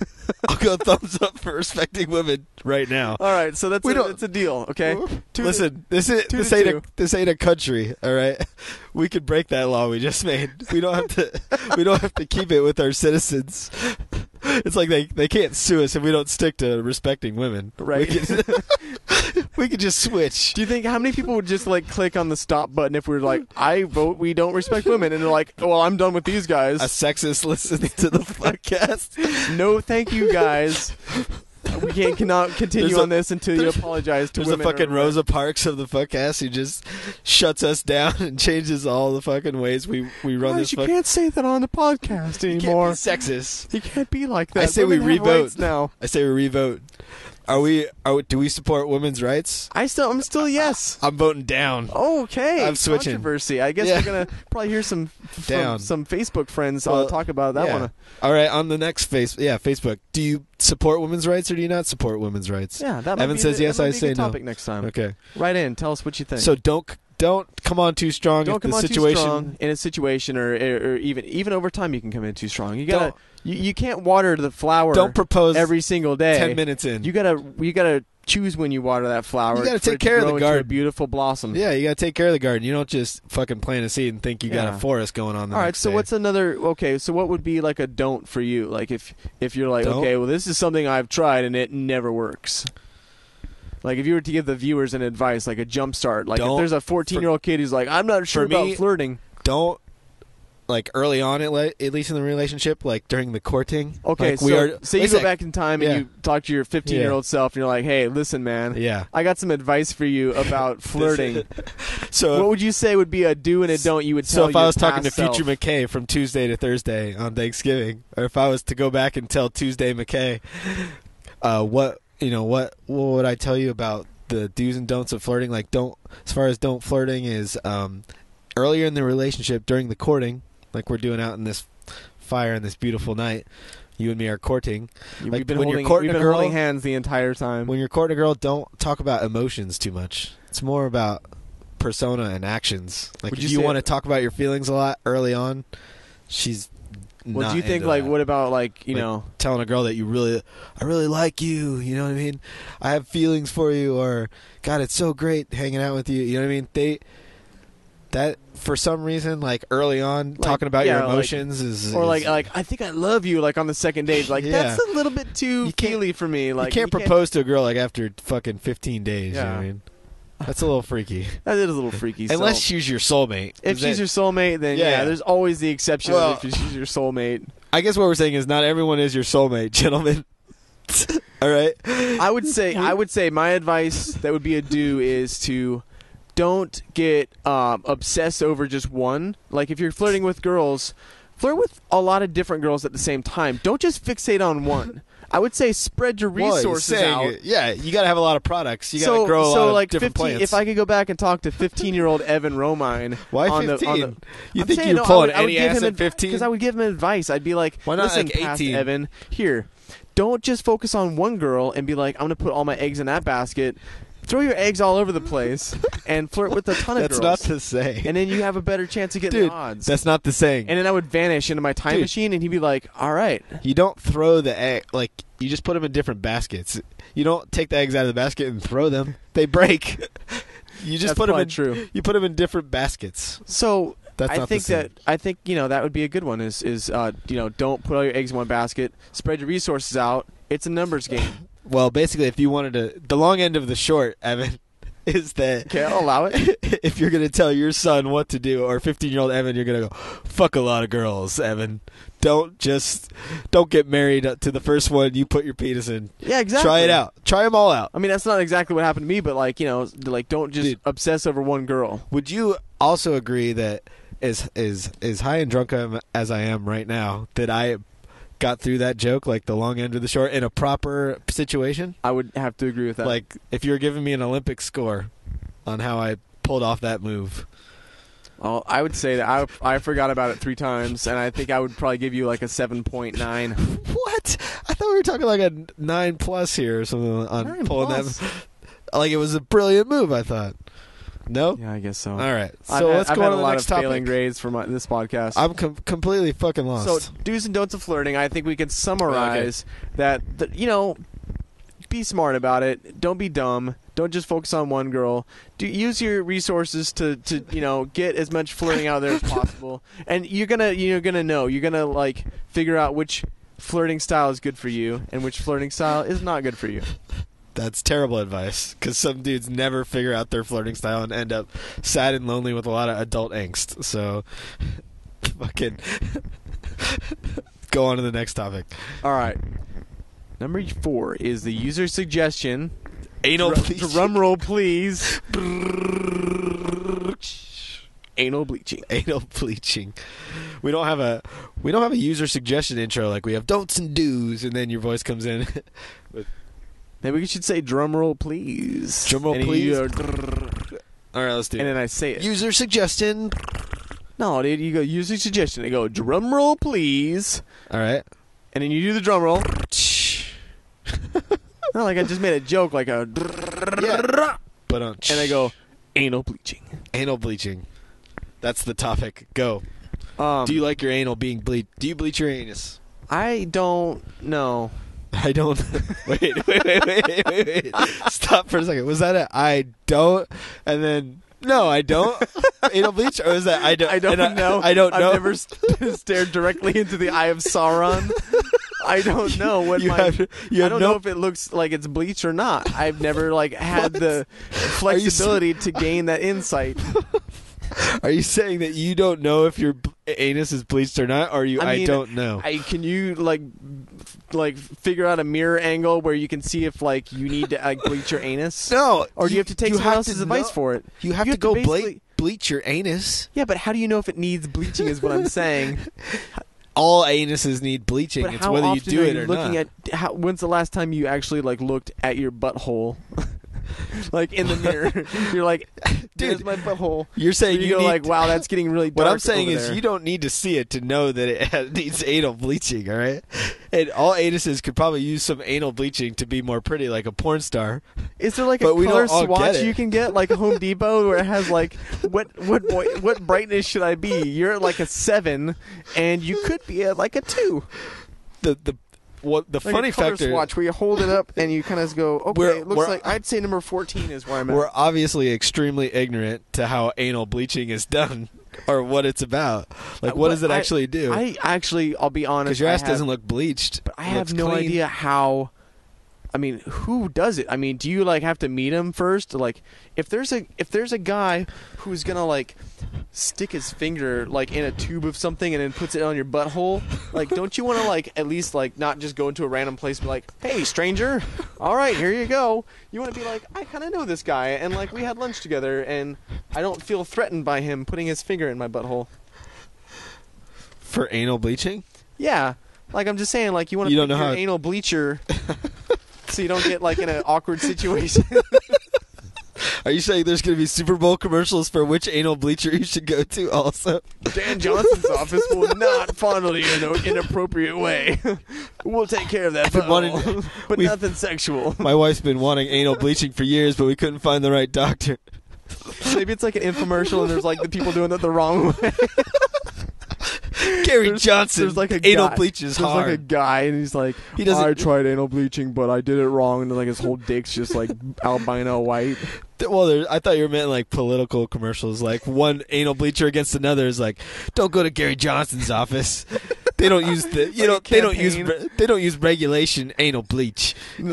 I'll go thumbs up for respecting women right now. All right, so that's a deal. Okay. Listen, this ain't a country. All right, we could break that law we just made. We don't have to. We don't have to keep it with our citizens. It's like they can't sue us if we don't stick to respecting women. Right. We could just switch. Do you think how many people would just like click on the stop button if we were like, I vote we don't respect women, and they're like, well, I'm done with these guys. A sexist listens to the Fuckcast. No, thank you, guys. We cannot continue on this until you apologize to women. There's a fucking Rosa Parks of the Fuckcast who just shuts us down and changes all the fucking ways we run this. You can't say that on the podcast anymore. You can't be sexist. You can't be like that. I say Women we have revote rights now. I say we revote. Do we support women's rights? I'm still yes. I'm voting down. Okay, I'm switching. Controversy. I guess we're gonna probably hear some Facebook friends talk about that one. All right, on the next Facebook. Do you support women's rights or do you not support women's rights? Yeah, that might Evan be says yes. I say no. Topic next time. Okay, write in. Tell us what you think. So don't come on too strong. Don't if come the on situation... too strong in a situation, or even over time you can come in too strong. You gotta you can't water the flower. Don't propose every single day. 10 minutes in. You gotta choose when you water that flower. You gotta take care of the garden. A beautiful blossom. Yeah, you gotta take care of the garden. You don't just fucking plant a seed and think you got a forest going on. All right, so what's another? Okay, so what would be like a don't for you? Like if you're like, okay, well this is something I've tried and it never works. Like if you were to give the viewers an advice, like a jump start, like if there's a 14-year-old kid who's like, I'm not sure about flirting. Don't. Like early on, at least in the relationship, like during the courting. Okay, like so you go back in time and you talk to your 15-year-old self, and you're like, "Hey, listen, man. Yeah, I got some advice for you about flirting." So, what would you say would be a do and a don't? You would tell. So if I was talking to self? future McKay from Tuesday to Thursday on Thanksgiving, or if I was to go back and tell Tuesday McKay, what would I tell you about the do's and don'ts of flirting? Like as far as don't flirting is earlier in the relationship during the courting. Like we're doing out in this fire on this beautiful night. You and me are courting. We've been holding hands the entire time. When you're courting a girl, don't talk about emotions too much. It's more about persona and actions. Like if you want to talk about your feelings a lot early on, she's Well, do you think, like, what about, like, you know... telling a girl that I really like you, you know what I mean? I have feelings for you, or, God, it's so great hanging out with you, you know what I mean? That, for some reason, like, early on, talking about your emotions is... Or, like, I think I love you, like, on the second date. Like, that's a little bit too feely for me. Like, you can't propose to a girl, like, after fucking 15 days, you know what I mean? That's a little freaky. That is a little freaky. Unless she's your soulmate. If she's your soulmate, then there's always the exception if she's your soulmate. I guess what we're saying is not everyone is your soulmate, gentlemen. All right? I would say my advice that would be a do is to don't get obsessed over just one. Like if you're flirting with girls, flirt with a lot of different girls at the same time. Don't just fixate on one. I would say spread your resources out. Yeah, you got to have a lot of products. You got to grow a lot of different plants. If I could go back and talk to 15-year-old Evan Romine. Why 15? You think you're pulling any ass at 15? Because I would give him advice. I'd be like, why not listen, like 18? past Evan, here, don't just focus on one girl and be like, I'm going to put all my eggs in that basket. Throw your eggs all over the place and flirt with a ton of girls. That's not the saying. And then you have a better chance of getting the odds. That's not the saying. And then I would vanish into my time machine, and he'd be like, all right. You don't throw the egg. Like, you just put them in different baskets. You don't take the eggs out of the basket and throw them. They break. You just put them in. True. You put them in different baskets. So I think that would be a good one. Is don't put all your eggs in one basket. Spread your resources out. It's a numbers game. Well, basically, if you wanted to, the long end of the short, Evan, is that... Okay, I'll allow it. If you're going to tell your son what to do, or 15-year-old Evan, you're going to go, fuck a lot of girls, Evan. Don't get married to the first one you put your penis in. Yeah, exactly. Try it out. Try them all out. I mean, that's not exactly what happened to me, but, don't just obsess over one girl. Would you also agree that as high and drunk as I am right now, that I... got through that joke, like the long end of the short, in a proper situation? I would have to agree with that. Like, if you were giving me an Olympic score on how I pulled off that move. Well, I would say that I forgot about it 3 times, and I think I would probably give you like a 7.9. What? I thought we were talking like a 9+ here or something on pulling that. Like, it was a brilliant move, I thought. No? Yeah, I guess so. All right. So let's go on to the next topic. I've had a lot of failing grades for this podcast. I'm completely fucking lost. So, do's and don'ts of flirting. I think we can summarize that, be smart about it. Don't be dumb. Don't just focus on one girl. Use your resources to get as much flirting out there as possible. And you're gonna know. You're gonna figure out which flirting style is good for you and which flirting style is not good for you. That's terrible advice, because some dudes never figure out their flirting style and end up sad and lonely with a lot of adult angst. So, fucking go on to the next topic. All right. Number 4 is the user suggestion. Anal bleaching. Drum roll, please. Anal bleaching. Anal bleaching. We don't have a user suggestion intro like we have don'ts and do's, and then your voice comes in. Maybe we should say drum roll, please. Drum roll, please. All right, let's do it. And then I say it. User suggestion. No, dude, you go user suggestion. I go drum roll, please. All right. And then you do the drum roll. Not like I just made a joke, like a. Yeah. But and I go anal bleaching. Anal bleaching. That's the topic. Go. Do you like your anal being bleached? Do you bleach your anus? I don't know. I don't. Wait. Stop for a second. Was that a I don't? And then no, I don't. Anal bleach, or was that I don't? I don't know. I don't know. I've never stared directly into the eye of Sauron. I don't know what I don't know if it looks like it's bleached or not. I've never had the flexibility to gain that insight. Are you saying that you don't know if your anus is bleached or not, or are you? I don't know. Can you figure out a mirror angle where you can see if you need to bleach your anus? No, or do you have to take someone else's advice for it? You have to go bleach your anus. Yeah, but how do you know if it needs bleaching? Is what I'm saying. All anuses need bleaching. But it's whether you do it or not. When's the last time you actually looked at your butthole? In the mirror, you're like, "Dude, my butthole." You're saying you go wow, that's getting really dark. What I'm saying is, there. you don't need to see it to know that it needs anal bleaching. All right, and all anuses could probably use some anal bleaching to be more pretty, like a porn star. Is there a color swatch you can get, like a Home Depot, where it has what brightness should I be? You're at a 7, and you could be at a 2. The funny factor swatch where you hold it up and you kind of go, okay, it looks like I'd say number 14 is where I'm at. We're obviously extremely ignorant to how anal bleaching is done or what it's about. What does it actually do? I'll be honest, because your ass doesn't look bleached, but I have no idea how. I mean, who does it? I mean, do you have to meet him first? If there's a guy who's gonna stick his finger in a tube of something and then puts it on your butthole, don't you want to at least not just go into a random place and be like, hey stranger, all right, here you go. You want to be like, I kind of know this guy and we had lunch together and I don't feel threatened by him putting his finger in my butthole. For anal bleaching? Yeah, I'm just saying you want to pick your anal bleacher. So you don't get in an awkward situation. Are you saying there's going to be Super Bowl commercials for which anal bleacher you should go to also? Dan Johnson's office will not fondle you in an inappropriate way. We'll take care of that, but nothing sexual. My wife's been wanting anal bleaching for years, but we couldn't find the right doctor. Maybe it's an infomercial and there's the people doing it the wrong way. Gary Johnson, there's anal bleaches hard. There's a guy and he's like, I tried anal bleaching, but I did it wrong, and then his whole dick's just albino white. Well, I thought you were meant political commercials, one anal bleacher against another is don't go to Gary Johnson's office. They don't use they don't use regulation anal bleach. And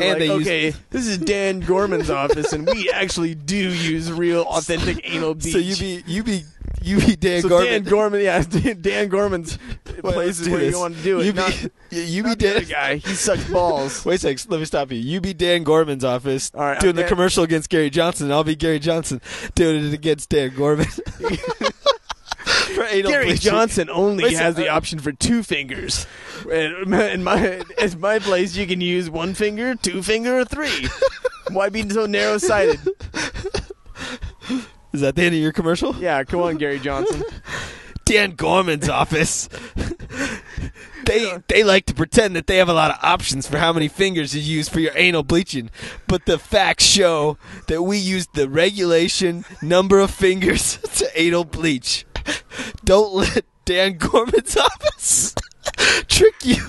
this is Dan Gorman's office, and we actually do use real authentic anal bleach. So you be Dan Gorman. Dan Gorman, yeah, Dan Gorman's place is where you want to do it. You be Dan guy. He sucks balls. Wait a second, let me stop you. You be Dan Gorman's office doing the commercial against Gary Johnson, and I'll be Gary Johnson doing it against Dan Gorman. Gary Johnson only has the option for 2 fingers. In my place, you can use 1 finger, 2 finger, or 3. Why be so narrow-sighted? Is that the end of your commercial? Yeah, come on, Gary Johnson. Dan Gorman's office. They like to pretend that they have a lot of options for how many fingers you use for your anal bleaching, but the facts show that we use the regulation number of fingers to anal bleach. Don't let Dan Gorman's office trick you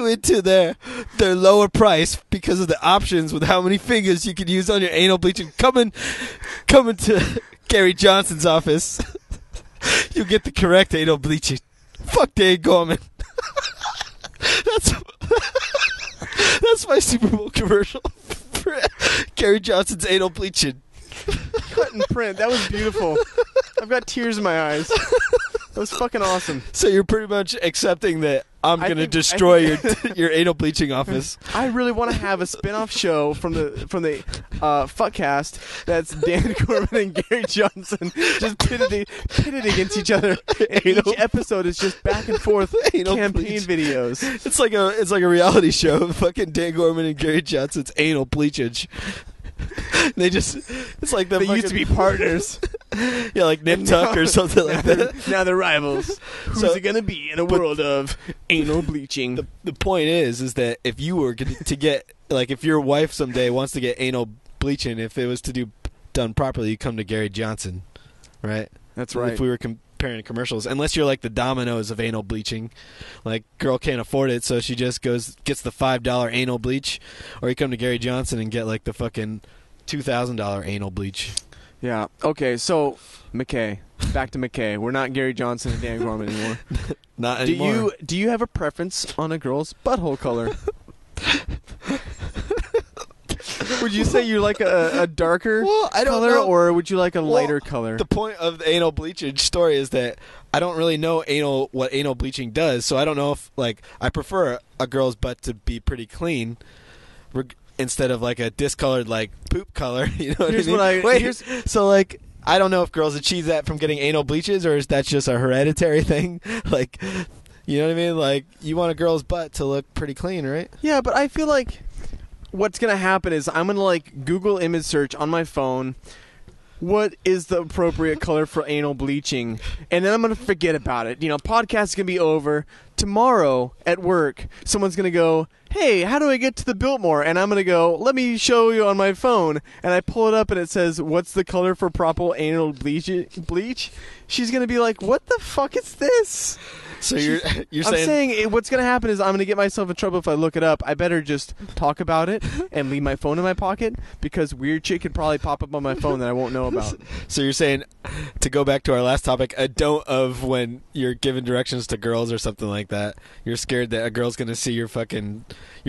into their lower price because of the options with how many fingers you can use on your anal bleaching. Coming to Gary Johnson's office, you'll get the correct anal bleaching. Fuck Dan Gorman. That's my Super Bowl commercial for Gary Johnson's anal bleaching. Cut and print. That was beautiful. I've got tears in my eyes. That was fucking awesome. So you're pretty much accepting that I'm going to destroy your anal bleaching office. I really want to have a spin-off show from the Fuckcast that's Dan Gorman and Gary Johnson just pitted against each other. And each episode is just back and forth campaign videos. It's like a reality show. Fucking Dan Gorman and Gary Johnson's anal bleachage. It's like they used to be partners. Yeah, like Nip Tuck or something like that. Now they're rivals. Who's it going to be in a world of anal bleaching? The point is that if you were to get, like, if your wife someday wants to get anal bleaching, if it was done properly, you come to Gary Johnson, right? That's right. If we were comparing commercials, unless you're like the Domino's of anal bleaching, like girl can't afford it, so she just gets the $5 anal bleach, or you come to Gary Johnson and get like the fucking $2,000 anal bleach. Yeah. Okay. So McKay, back to McKay. We're not Gary Johnson and Dan Gorman anymore. Not anymore. Do you have a preference on a girl's butthole color? Would you say you like a darker color, or would you like a lighter color? The point of the anal bleaching story is that I don't really know what anal bleaching does, so I don't know if, like, I prefer a girl's butt to be pretty clean instead of like a discolored, like, poop color. You know what I mean? So like, I don't know if girls achieve that from getting anal bleaches, or is that just a hereditary thing? Like, you know what I mean? Like, you want a girl's butt to look pretty clean, right? Yeah, but I feel like what's going to happen is I'm going to, like, Google image search on my phone, what is the appropriate color for anal bleaching, and then I'm going to forget about it. You know, podcast is going to be over. Tomorrow at work, someone's going to go, hey, how do I get to the Biltmore? And I'm going to go, let me show you on my phone. And I pull it up and it says, what's the color for proper anal bleach? She's going to be like, what the fuck is this? So you're saying what's going to happen is I'm going to get myself in trouble if I look it up. I better just talk about it and leave my phone in my pocket, because weird shit could probably pop up on my phone that I won't know about. So you're saying, to go back to our last topic, a don't of when you're giving directions to girls or something like that. You're scared that a girl's going to see your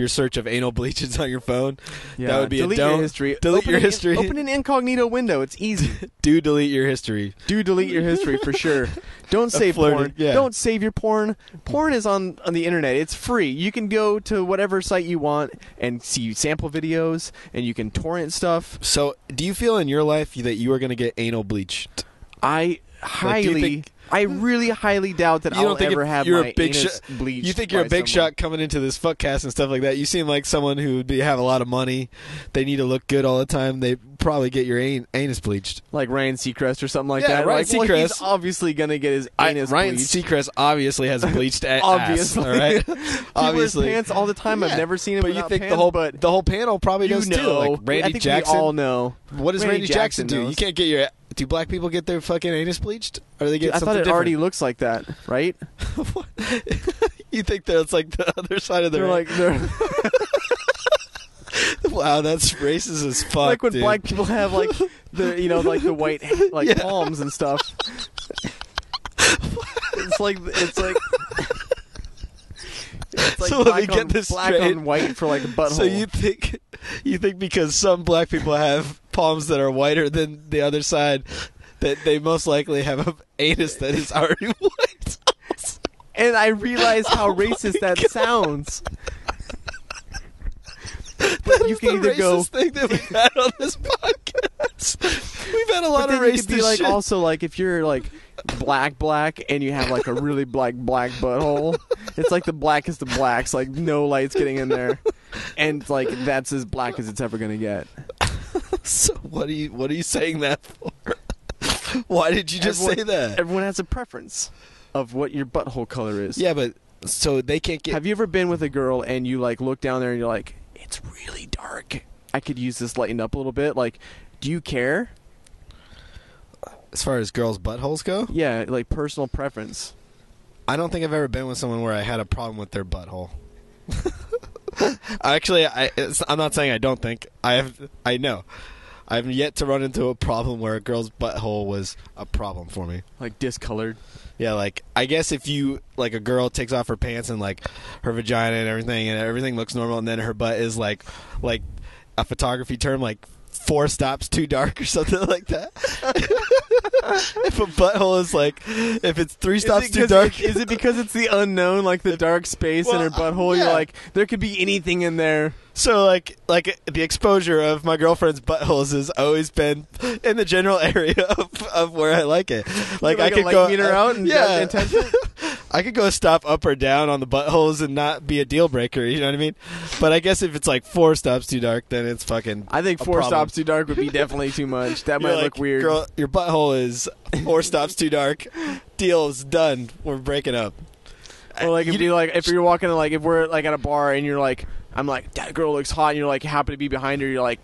search of anal bleaches on your phone. Yeah, that would be delete a don't. Your history. Delete your history. Open an incognito window. It's easy. Do delete your history. Do delete your history for sure. Don't save porn. Yeah. Don't save your porn. Porn is on the internet. It's free. You can go to whatever site you want and see sample videos, and you can torrent stuff. So, do you feel in your life that you are going to get anal bleached? I really highly doubt that I'll ever have my anus bleached. You think you're a big shot coming into this fuckcast and stuff like that? You seem like someone who would have a lot of money. They need to look good all the time. They probably get your anus bleached, like Ryan Seacrest or something like that. Ryan Seacrest. He's obviously gonna get his anus Ryan bleached. Seacrest obviously has a bleached ass. Obviously, all right. Obviously, he wears pants all the time. I've never seen him but without you think pants. the whole panel probably does too. Like Randy I think Jackson. We all know. What does Randy Jackson do? You can't get your. Do black people get their fucking anus bleached? Or do they get I something thought it different? already looks like that, right? You think that's like the other side of their... They're Wow, that's racist as fuck, like when dude. black people have like the white palms and stuff. It's like so let me get this black straight. on white for like a butthole. So you think because some black people have palms that are whiter than the other side, that they most likely have an anus that is already white? And I realize how racist that sounds. But you can either go. Thing that we've had on this podcast. We've had a lot of racist be like shit. Also, like if you're like black and you have like a really black butthole, it's like the blackest of blacks, like no light's getting in there, and like that's as black as it's ever gonna get. So what are you saying that for? Why did you just say that? Everyone has a preference of what your butthole color is. Yeah, but so they can't get. Have you ever been with a girl and you like look down there and you're like, it's really dark. I could use this lightened up a little bit. Like, do you care? As far as girls' buttholes go? Yeah, like personal preference. I don't think I've ever been with someone where I had a problem with their butthole. Actually, I'm not saying I don't think. I know. I've yet to run into a problem where a girl's butthole was a problem for me. Like discolored. Yeah, like, I guess if you, like, a girl takes off her pants and, like, her vagina and everything looks normal, and then her butt is, like a photography term, like, 4 stops too dark or something like that. If a butthole is, like, if it's 3 stops too dark. Is it because it's the unknown, like the dark space in her butthole? Yeah. You're like, there could be anything in there. So, like the exposure of my girlfriend's buttholes has always been in the general area of where I like it. Like, I could go meter out and test it? I could go stop up or down on the buttholes and not be a deal breaker. You know what I mean? But I guess if it's like 4 stops too dark, then it's fucking. I think 4 stops too dark would be definitely too much. That might look weird. Girl, your butthole is 4 stops too dark. Deal's done. We're breaking up. Or like if you're walking, like if we're like at a bar and you're like, I'm like, that girl looks hot, and you're like happen to be behind her, you're like,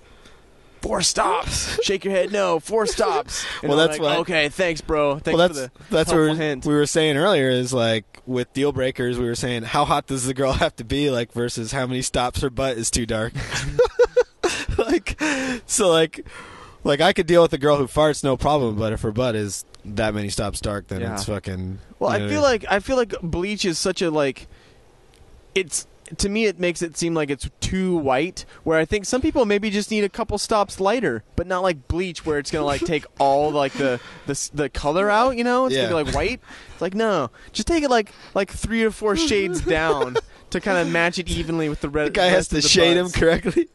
4 stops. Shake your head, no, 4 stops. And well, that's like, what. Okay, thanks, bro. Thanks for the that's what hint. we were saying earlier. Is like with deal breakers, we were saying how hot does the girl have to be, like versus how many stops her butt is too dark. like I could deal with a girl who farts, no problem. But if her butt is that many stops dark, then it's fucking. Well, I feel like bleach is such a like, it's. To me, it makes it seem like it's too white, where I think some people maybe just need a couple stops lighter, but not like bleach, where it's going to like take all like the color out, you know? It's going to be like white. It's like, no, just take it like 3 or 4 shades down to kind of match it evenly with the red. The guy has to shade him correctly.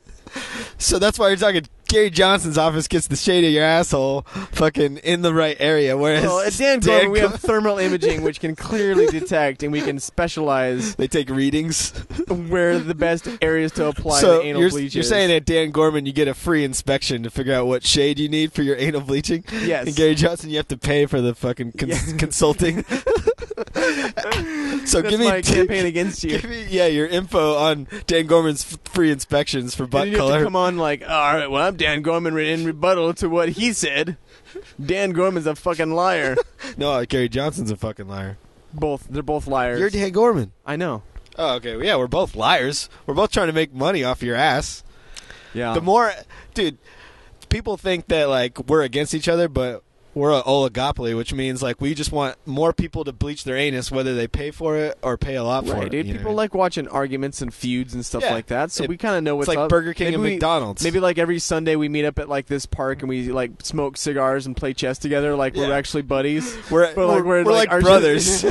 So that's why you're talking Gary Johnson's office gets the shade of your asshole fucking in the right area, whereas at Dan Gorman we have thermal imaging which can clearly detect, and we can specialize. They take readings where the best areas to apply the anal bleach. You're saying at Dan Gorman you get a free inspection to figure out what shade you need for your anal bleaching? Yes. And Gary Johnson, you have to pay for the fucking consulting. So that's give me my campaign against you. Give me, your info on Dan Gorman's free inspections for butt and you color. Have to come on like, all right, well, I'm Dan Gorman in rebuttal to what he said. Dan Gorman's a fucking liar. No, Gary Johnson's a fucking liar. They're both liars. You're Dan Gorman. I know. Oh, okay. Well, yeah, we're both liars. We're both trying to make money off your ass. Yeah. The more, dude, people think that like we're against each other, but we're an oligopoly, which means like we just want more people to bleach their anus, whether they pay for it or pay a lot for it. Dude, people like watching arguments and feuds and stuff like that, so we kind of know what's up. It's like up. Burger King and McDonald's. Maybe like every Sunday we meet up at like this park and we like smoke cigars and play chess together, like we're actually buddies. We're like brothers.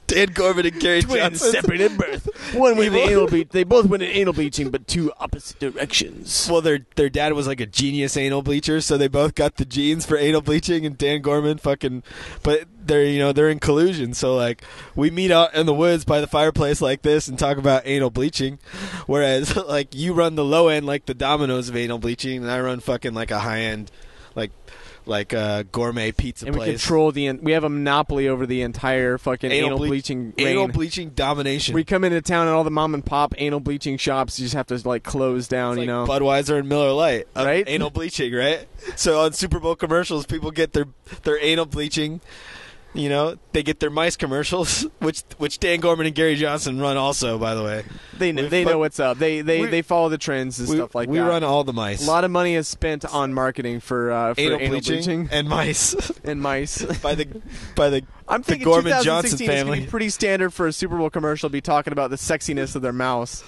Dan Gorman and Gary Twins Johnson. separate at birth. One with the anal bleach. They both went in anal bleaching, but 2 opposite directions. Well, their dad was like a genius anal bleacher, so they both got the genes for anal bleaching. And Dan Gorman but they're in collusion. So like we meet out in the woods by the fireplace like this and talk about anal bleaching, whereas like you run the low end like the Domino's of anal bleaching, and I run fucking like a high end like a gourmet pizza and place. We control we have a monopoly over the entire fucking anal bleaching reign. Anal bleaching domination. We come into town and all the mom and pop anal bleaching shops just have to like close down, it's you like know. Budweiser and Miller Lite, right? Anal bleaching, right? So on Super Bowl commercials, people get their anal bleaching. You know, they get their mice commercials, which Dan Gorman and Gary Johnson run also, by the way. They know what's up. They follow the trends and stuff like that. We run all the mice. A lot of money is spent on marketing for anal bleaching and mice. And mice. by the I'm thinking Gorman 2016 Johnson is going family. to be pretty standard for a Super Bowl commercial to be talking about the sexiness of their mouse.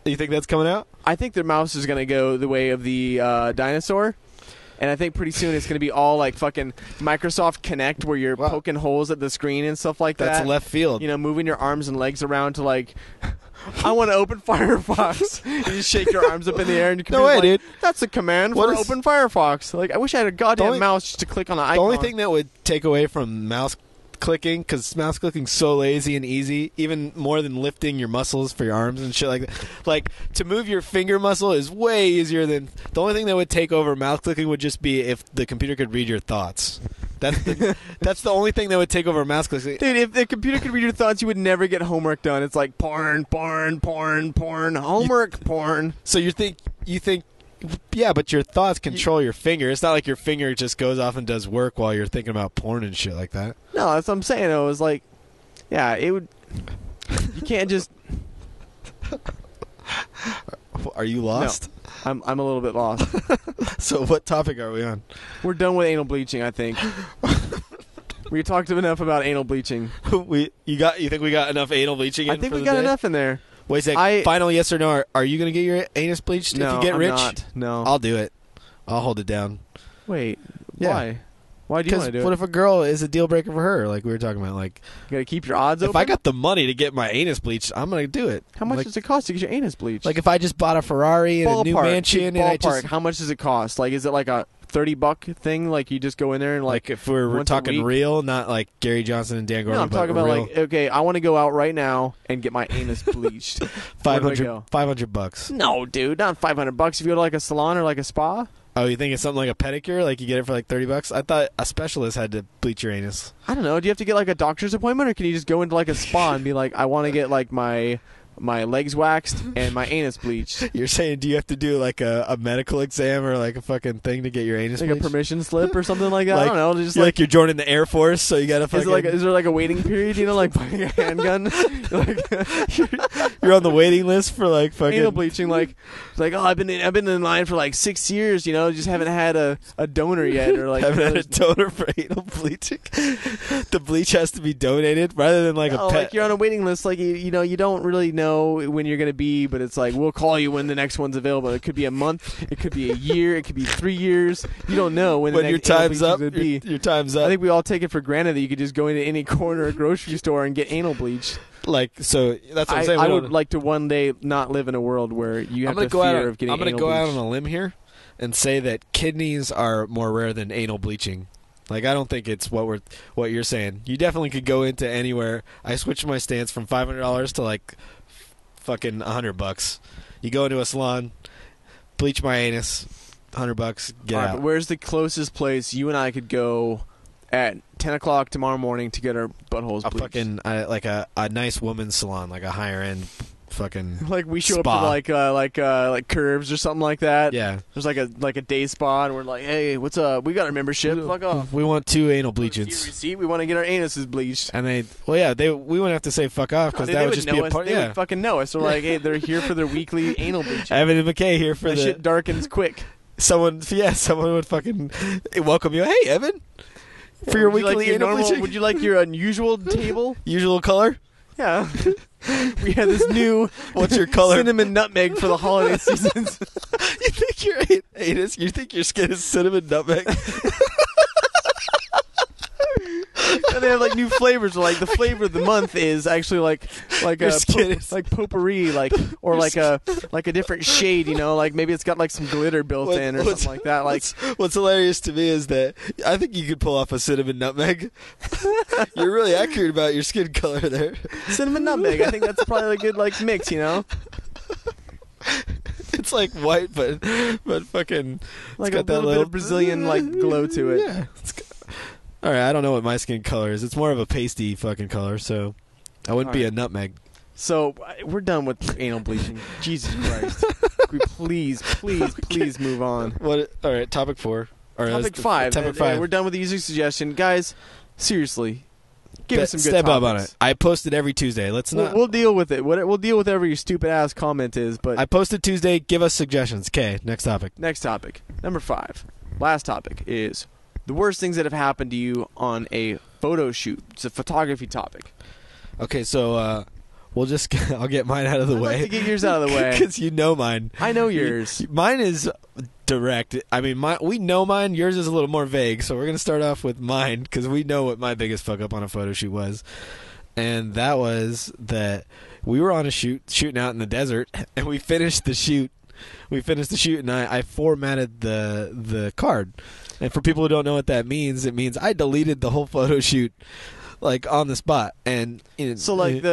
You think that's coming out? I think their mouse is going to go the way of the dinosaur. And I think pretty soon it's going to be all like fucking Microsoft Connect, where you're poking holes at the screen and stuff like that. That's left field. You know, moving your arms and legs around to like, I want to open Firefox. You just shake your arms up in the air and you can dude. That's a command for open Firefox. Like, I wish I had a goddamn mouse just to click on the icon. The only thing that would take away from mouse clicking, because mouse clicking's so lazy and easy, even more than lifting your muscles for your arms and shit like that. Like, to move your finger muscle is way easier than... The only thing that would take over mouse clicking would just be if the computer could read your thoughts. That's the only thing that would take over mouse clicking. Dude, if the computer could read your thoughts, you would never get homework done. It's like porn, homework, porn. So you think... Yeah, but your thoughts control your finger. It's not like your finger just goes off and does work while you're thinking about porn and shit like that. No, that's what I'm saying. It was like, yeah, it would... You can't just... Are you lost? No, I'm a little bit lost. So what topic are we on? We're done with anal bleaching, I think. We talked enough about anal bleaching. You think we got enough anal bleaching? I think we got enough in there. Wait a sec. Final yes or no? Are you gonna get your anus bleached no, if you get rich? Not. No, I'll do it. I'll hold it down. Wait, yeah. Why? Why do you want to do it? What if a girl is a deal breaker for her? Like we were talking about. Like you gotta keep your odds open. If I got the money to get my anus bleached, I'm gonna do it. How much does it cost to get your anus bleached? Like if I just bought a Ferrari and a new mansion, and I just how much does it cost? Like is it like a $30 thing? Like you just go in there and like if we're talking real, not like Gary Johnson and Dan Gordon. No, I'm talking about like okay, I want to go out right now and get my anus bleached. $500. No, dude, not $500. If you go to like a salon or like a spa. Oh, you think it's something like a pedicure? Like you get it for like $30? I thought a specialist had to bleach your anus. I don't know. Do you have to get like a doctor's appointment, or can you just go into like a spa and be like, I want to get like my legs waxed and my anus bleached? You're saying, do you have to do like a medical exam or like a fucking thing to get your anus like bleached? A permission slip or something like that? Like, I don't know. Just like you're joining the Air Force, so you got to fucking... Is there like a waiting period, you know, like buying a handgun? You're on the waiting list for like fucking... Anal bleaching, like, it's like, oh, I've been in line for like 6 years, you know, just haven't had a donor yet. Or like haven't had a donor for anal bleaching? The bleach has to be donated rather than like a pet. Like you're on a waiting list, like, you know, you don't really know when you're going to be, but it's like, we'll call you when the next one's available. It could be a month, it could be a year, it could be 3 years. You don't know when the your next time's up. Be. Your time's up. I think we all take it for granted that you could just go into any corner or grocery store and get anal bleached. Like, so that's what I'm saying. I would like to one day not live in a world where you have to fear of getting anal bleached. I'm going to go out on a limb here and say that kidneys are more rare than anal bleaching. Like, I don't think it's what you're saying. You definitely could go into anywhere. I switched my stance from $500 to like fucking $100. You go into a salon, bleach my anus, $100, get out. But where's the closest place you and I could go at 10 o'clock tomorrow morning to get our buttholes bleached? Like a nice woman's salon, like a higher end fucking like we show spa. up to like Curves or something like that. Yeah, there's like a day spa and we're like, hey, what's up? We got a membership. Fuck off. We want 2 anal bleaches. Receipt. We want to get our anuses bleached. And we wouldn't have to say fuck off because that would just be a part. They would fucking know us. They're like, hey, they're here for their weekly anal bleaching. Evan and McKay here for that shit darkens quick. Someone would fucking welcome you. Hey, Evan. For your weekly anal bleaching. Would you like your unusual table? Usual color? Yeah. We have this new what's your color? Cinnamon nutmeg for the holiday seasons. You think your anus? You think your skin is cinnamon nutmeg? And they have like new flavors. Like the flavor of the month is actually like like potpourri, like or like a different shade. You know, like maybe it's got like some glitter built in or something like that. Like what's hilarious to me is that I think you could pull off a cinnamon nutmeg. You're really accurate about your skin color there. Cinnamon nutmeg. I think that's probably a good like mix. You know. It's like white, but fucking like a little bit of Brazilian like glow to it. Yeah. All right, I don't know what my skin color is. It's more of a pasty fucking color, so I wouldn't be a nutmeg. So we're done with anal bleaching. Jesus Christ! Can we please move on. What? All right, topic 4. Topic 5. We're done with the user suggestion, guys. Seriously, give us some good step topics. up on it. I post it every Tuesday. We'll deal with it. We'll deal with whatever your stupid ass comment is. But I posted Tuesday. Give us suggestions. Okay, next topic. Next topic. Number 5. Last topic is the worst things that have happened to you on a photo shoot. It's a photography topic. Okay, so I'll get mine out of the way. I'd like to get yours out of the way because you know mine. I know yours. Mine is direct. I mean, we know mine. Yours is a little more vague, so we're gonna start off with mine because we know what my biggest fuck up on a photo shoot was, and that was that we were on a shooting out in the desert, and we finished the shoot. And I formatted the card. And for people who don't know what that means, it means I deleted the whole photo shoot, like on the spot. And so, like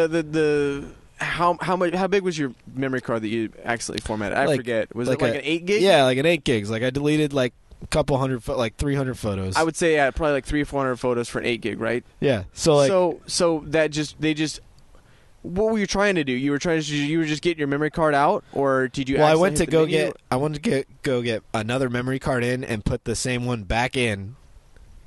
how big was your memory card that you actually formatted? I forget. Was it like an 8 gig? Yeah, like an 8 gigs. Like I deleted like a couple hundred, like 300 photos. I would say probably like 300 or 400 photos for an 8 gig, right? Yeah. So like so that they just. What were you trying to do? You were just getting your memory card out, or did you? Well, I wanted to go get another memory card in and put the same one back in.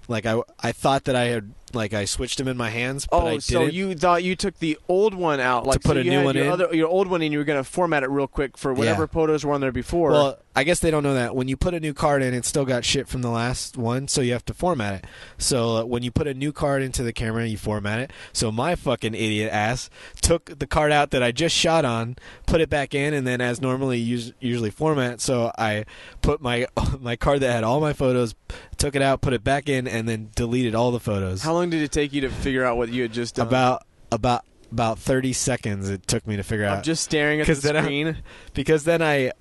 Like I thought that I had like I switched them in my hands, but I didn't. So you thought you took the old one out, like to put so a you new had one in? your old one, and you were gonna format it real quick for whatever photos were on there before. Well, I guess they don't know that when you put a new card in, it still got shit from the last one, so you have to format it. So when you put a new card into the camera, you format it. So my fucking idiot ass took the card out that I just shot on, put it back in, and then as normally usually format. So I put my card that had all my photos, took it out, put it back in, and then deleted all the photos. How long did it take you to figure out what you had just done? About 30 seconds it took me to figure out. Just staring at the screen? Because then I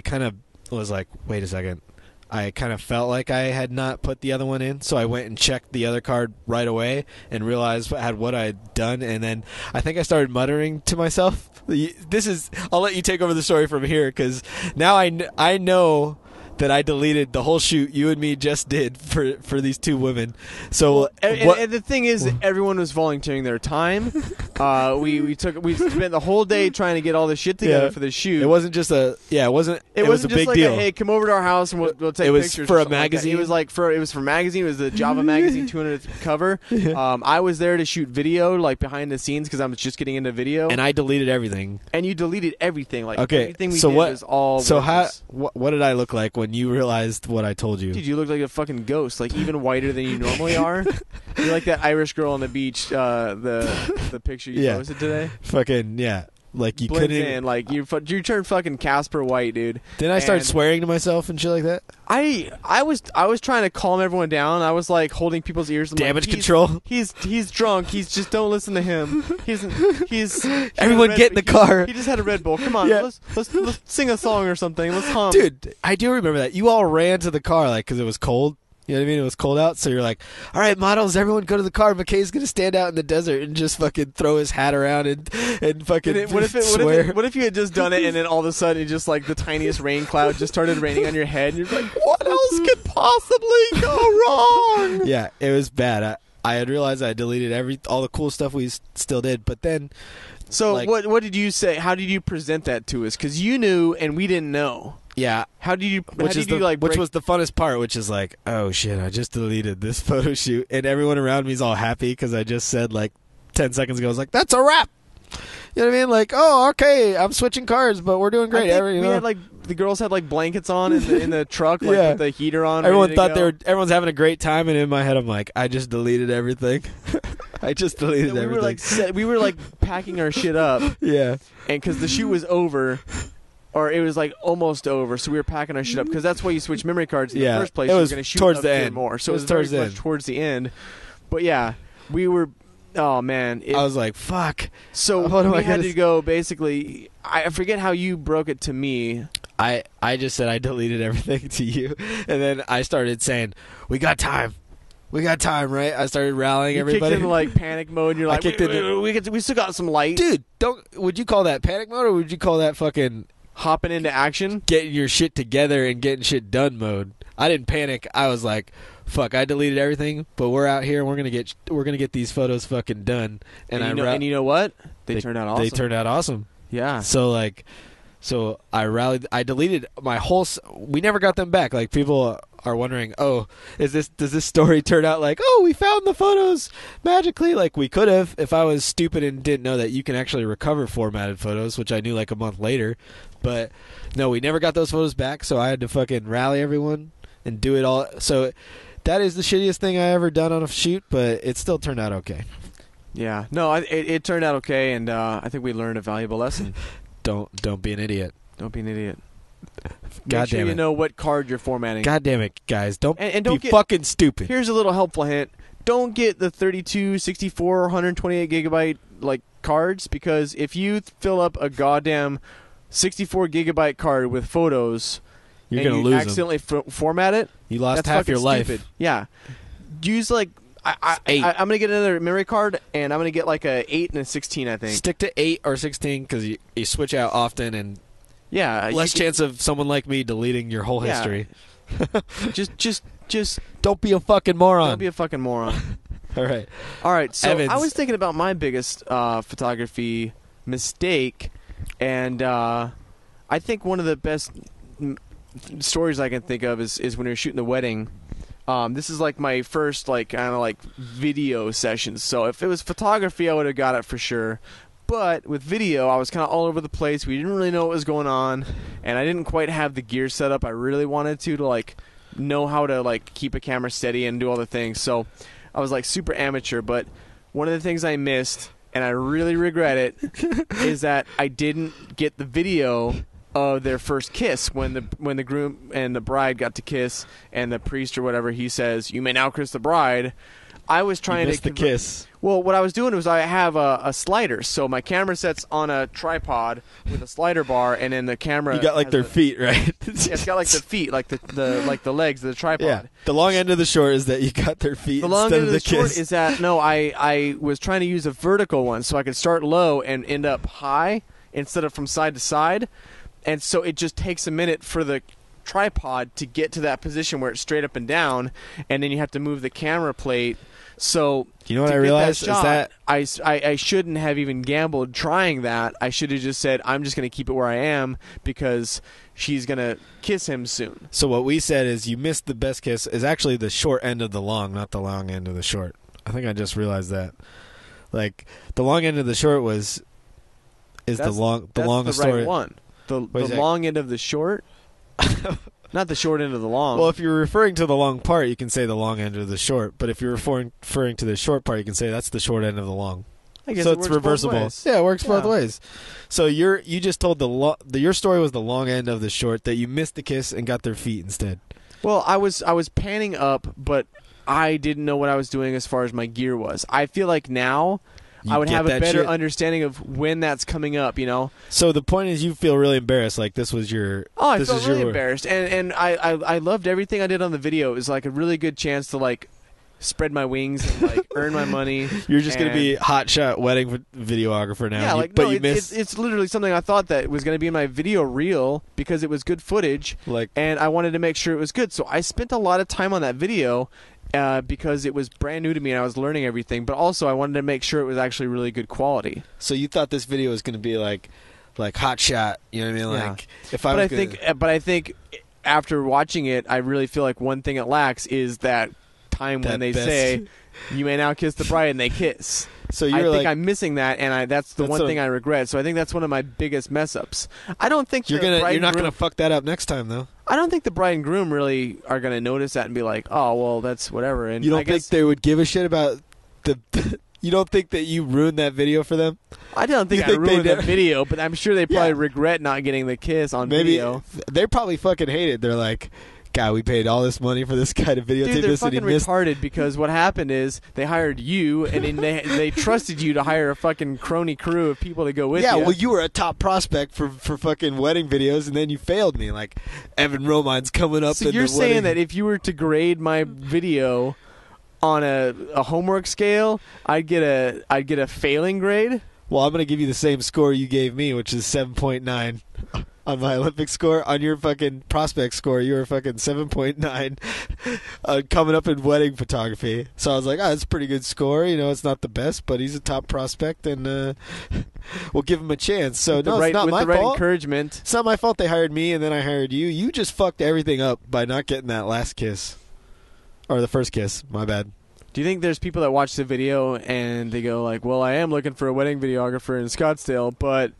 kind of was like, wait a second. I kind of felt like I had not put the other one in, so I went and checked the other card right away and realized what I had done, and then I think I started muttering to myself. I'll let you take over the story from here, because now I know that I deleted the whole shoot you and me just did for these two women. So and the thing is, everyone was volunteering their time. We spent the whole day trying to get all this shit together for the shoot. It wasn't just it was a big deal. Hey, come over to our house and we'll take pictures. It was for a magazine. Like it was for magazine. It was the Java magazine 200th cover. I was there to shoot video, like behind the scenes, because I was just getting into video. And I deleted everything. And you deleted everything. Like everything we did was all. So what did I look like when you realized what I told you? Dude, you look like a fucking ghost, like even whiter than you normally are. You're like that Irish girl on the beach, the picture you posted today. Fucking, yeah. Like you blends couldn't in, like you turned fucking Casper White, dude. Didn't I start swearing to myself and shit like that? I was trying to calm everyone down. I was like holding people's ears. Damage control. He's drunk. He's just don't listen to him. He's everyone get in the car. He just had a Red Bull. Come on, let's sing a song or something. Let's hum. Dude, I do remember that. You all ran to the car like because it was cold. You know what I mean? It was cold out, so you're like, all right, models, everyone go to the car. McKay's going to stand out in the desert and just fucking throw his hat around and fucking swear. What if you had just done it and then all of a sudden it just like the tiniest rain cloud just started raining on your head and you're like, what else could possibly go wrong? Yeah, it was bad. I had realized I deleted all the cool stuff we still did, but then... So what did you say? How did you present that to us? Because you knew and we didn't know. Yeah. Which was the funnest part, which is like, oh shit, I just deleted this photo shoot, and everyone around me is all happy because I just said like 10 seconds ago, I was like, that's a wrap. You know what I mean? Like, oh, okay, I'm switching cars, but we're doing great. We had like the girls had like blankets on in the truck, like with the heater on. Everyone thought everyone's having a great time, and in my head, I'm like, I just deleted everything. I just deleted everything. We were like packing our shit up. Yeah, and because the shoot was over. Or it was like almost over, so we were packing our shit up because that's why you switch memory cards in the first place. It was going to shoot towards the end more, so it was towards the end. But yeah, we were. Oh man, I was like, "Fuck!" So we had to go. Basically, I forget how you broke it to me. I just said I deleted everything to you, and then I started saying, "We got time." We got time, right? I started rallying everybody. Kicked into like panic mode. And you're like, we still got some light, dude. Would you call that panic mode, or would you call that fucking hopping into action, getting your shit together and getting shit done mode? I didn't panic. I was like, fuck, I deleted everything, but we're out here and we're gonna get these photos fucking done. And you know what? They turned out awesome. They turned out awesome. Yeah. So I rallied. I deleted my whole. We never got them back. Like people are wondering, oh, does this story turn out like, oh, we found the photos magically? Like we could have if I was stupid and didn't know that you can actually recover formatted photos, which I knew like a month later. But no, we never got those photos back. So I had to fucking rally everyone and do it all. So that is the shittiest thing I ever done on a shoot, but it still turned out okay. Yeah, no, it turned out okay, and I think we learned a valuable lesson. Don't be an idiot. Don't be an idiot. Make sure you know what card you're formatting. God damn it, guys. Don't be fucking stupid. Here's a little helpful hint. Don't get the 32, 64, 128 gigabyte like cards, because if you fill up a goddamn 64 gigabyte card with photos you're going to lose accidentally format it, you lost half your life. Stupid. Yeah. Use like I'm going to get another memory card, and I'm going to get like a 8 and a 16, I think. Stick to 8 or 16 because you switch out often, and less chance of someone like me deleting your whole history. just don't be a fucking moron. Don't be a fucking moron. All right. So Evans. I was thinking about my biggest photography mistake, and I think one of the best stories I can think of is when we were shooting the wedding. This is like my first like kind of like video session. So if it was photography, I would have got it for sure. But with video, I was kind of all over the place. We didn't really know what was going on, and I didn't quite have the gear set up I really wanted to like know how to like keep a camera steady and do all the things. So I was like super amateur. But one of the things I missed, and I really regret it, is that I didn't get the video of their first kiss when the groom and the bride got to kiss, and the priest or whatever, he says, "You may now kiss the bride." I was trying to kiss. Well, what I was doing was I have a slider, so my camera sets on a tripod with a slider bar, and then the camera. You got like their feet, right? Yeah, it's got like the feet, like the legs of the tripod. Yeah. The long end of the short is that you got their feet the long instead end of the short kiss. is that no, I was trying to use a vertical one, so I could start low and end up high instead of from side to side, and so it just takes a minute for the tripod to get to that position where it's straight up and down, and then you have to move the camera plate. So you know what I realized is that I shouldn't have even gambled trying that. I should have just said I'm just going to keep it where I am because she's going to kiss him soon. So what we said is you missed the best kiss is actually the short end of the long, not the long end of the short. I think I just realized that. Like the long end of the short is the longest right story. One. The long end of the short. Not the short end of the long. Well, if you're referring to the long part, you can say the long end of the short. But if you're referring to the short part, you can say that's the short end of the long. I guess so it's reversible. Yeah, it works both ways. So you just told your story was the long end of the short, that you missed the kiss and got their feet instead. Well, I was panning up, but I didn't know what I was doing as far as my gear was. I feel like now I would have a better understanding of when that's coming up, you know. So the point is, you feel really embarrassed, like this was your. Oh, I felt really embarrassed, and I loved everything I did on the video. It was like a really good chance to like spread my wings and like earn my money. You're just gonna be hotshot wedding videographer now. Yeah, but you missed. It's literally something I thought that was gonna be in my video reel because it was good footage, and I wanted to make sure it was good. So I spent a lot of time on that video. Because it was brand new to me and I was learning everything, but also I wanted to make sure it was actually really good quality. So you thought this video was going to be like hot shot, you know what I mean? Yeah. Like if I think after watching it, I really feel like one thing it lacks is that time when they say, "You may now kiss the bride," and they kiss. So I think I'm missing that, and that's the one thing I regret. So I think that's one of my biggest mess ups. I don't think you're not gonna fuck that up next time, though. I don't think the bride and groom really are gonna notice that and be like, "Oh, well, that's whatever." And you don't think they would give a shit about the? You don't think that you ruined that video for them? I don't think I ruined that video, but I'm sure they probably regret not getting the kiss on video. They probably fucking hate it. They're like, God, we paid all this money for this guy to videotape Dude, they're this, and he fucking missed. retarded because what happened is they hired you, and then they trusted you to hire a fucking crony crew of people to go with you. Yeah, well, you were a top prospect for fucking wedding videos, and then you failed me. Like Evan Romine's coming up. So you're saying that if you were to grade my video on a homework scale, I'd get a failing grade? Well, I'm gonna give you the same score you gave me, which is 7.9. On my Olympic score, on your fucking prospect score, you were fucking 7.9 coming up in wedding photography. So I was like, that's a pretty good score. You know, it's not the best, but he's a top prospect, and we'll give him a chance. So it's not my fault. With the right encouragement. It's not my fault they hired me, and then I hired you. You just fucked everything up by not getting that last kiss. Or the first kiss. My bad. Do you think there's people that watch the video and they go like, well, I am looking for a wedding videographer in Scottsdale, but...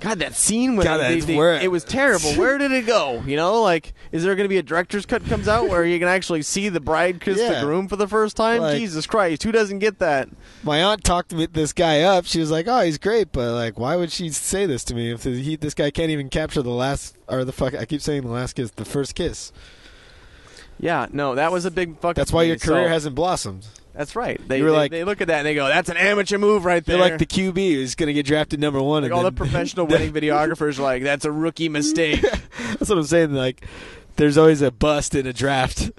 God, that scene when it was terrible. Where did it go? You know, like, is there going to be a director's cut comes out where you can actually see the bride kiss the groom for the first time? Like, Jesus Christ, who doesn't get that? My aunt talked this guy up. She was like, "Oh, he's great," but like, why would she say this to me if this guy can't even capture the last I keep saying the last kiss, the first kiss. Yeah, no, that was a big fucking. That's why your career hasn't blossomed. That's right. They look at that and they go, "That's an amateur move right there." They're like the QB who's going to get drafted number 1. Like all the professional wedding videographers are like, "That's a rookie mistake." That's what I'm saying. Like, there's always a bust in a draft.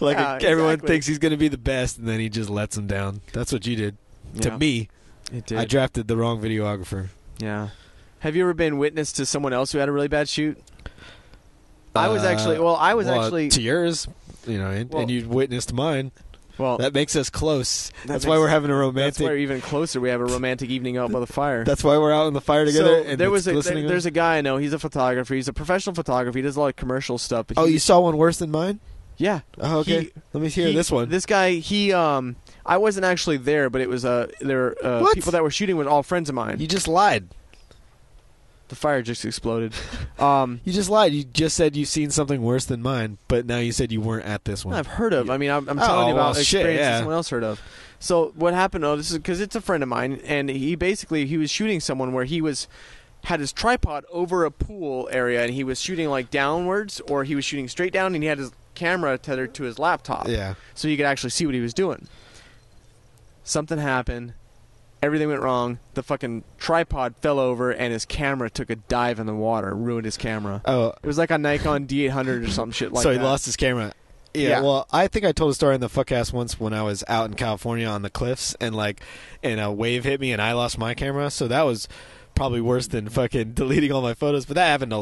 Everyone thinks he's going to be the best, and then he just lets them down. That's what you did to me. It did. I drafted the wrong videographer. Yeah. Have you ever been witness to someone else who had a really bad shoot? I was actually to yours, you know, and you witnessed mine. Well, that makes us close. That's why we're having a romantic. That's why we're even closer. We have a romantic evening out by the fire. That's why we're out in the fire together. So and there's a guy I know. He's a photographer. He's a professional photographer. He does a lot of commercial stuff. But you saw one worse than mine? Yeah. Oh, okay. Let me hear this one. This guy, I wasn't actually there, but it was there were people that were shooting were all friends of mine. You just lied. The fire just exploded. You just lied. You just said you've seen something worse than mine, but now you said you weren't at this one. I've heard of. I mean, I'm telling you about experiences someone else heard of. So what happened? Oh, this is because it's a friend of mine, and he was shooting someone where he had his tripod over a pool area, and he was shooting like downwards, or he was shooting straight down, and he had his camera tethered to his laptop. Yeah. So you could actually see what he was doing. Something happened. Everything went wrong. The fucking tripod fell over, and his camera took a dive in the water, ruined his camera. Oh. It was like a Nikon D800 or some shit like that. So he lost his camera. Yeah, well, I think I told a story in the Fuckcast once when I was out in California on the cliffs, and a wave hit me, and I lost my camera. So that was probably worse than fucking deleting all my photos. But that happened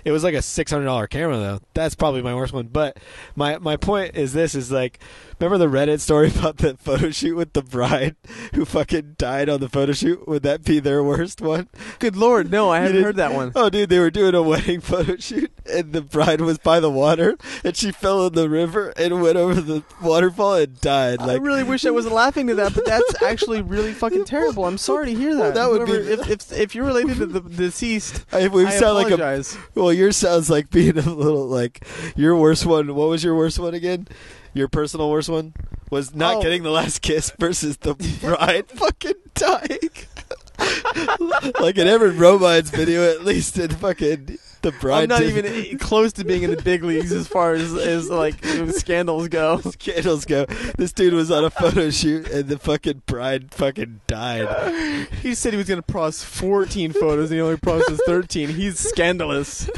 it was like a $600 camera though. That's probably my worst one. But my point is this is like, remember the Reddit story about the photo shoot with the bride who fucking died on the photo shoot? Would that be their worst one? Good Lord, no, I haven't heard that one. Oh, dude, they were doing a wedding photo shoot, and the bride was by the water, and she fell in the river and went over the waterfall and died. I really wish I wasn't laughing to that, but that's actually really fucking terrible. I'm sorry to hear that. Well, that would be if you're related to the deceased. I apologize. Well, yours sounds like being a little like your worst one. What was your worst one again? Your personal worst one was not getting the last kiss versus the bride fucking dying. Like in every Romine's video, at least in fucking the bride. I'm not even close to being in the big leagues as far as like scandals go. Scandals go. This dude was on a photo shoot and the fucking bride fucking died. He said he was going to process 14 photos and he only processed 13. He's scandalous.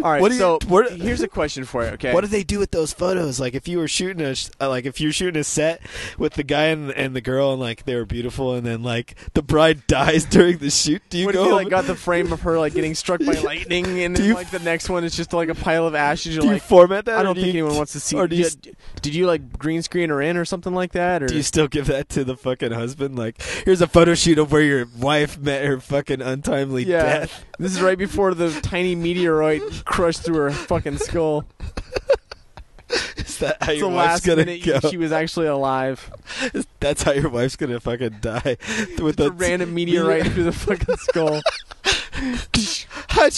All right, here's a question for you. Okay, what do they do with those photos? Like, if you were shooting a set with the guy and the girl, and like they were beautiful, and then like the bride dies during the shoot, do you what go? If you like got the frame of her like getting struck by lightning, and then like the next one is just like a pile of ashes? You're do you format that? I don't think anyone wants to see. Or did you like green screen her in or something like that? Or do you still give that to the fucking husband? Like, here's a photo shoot of where your wife met her fucking untimely death. This is right before the tiny meteorite crushed through her fucking skull. Is that how your wife's gonna go? She was actually alive. That's how your wife's gonna fucking die with a random meteorite through the fucking skull. How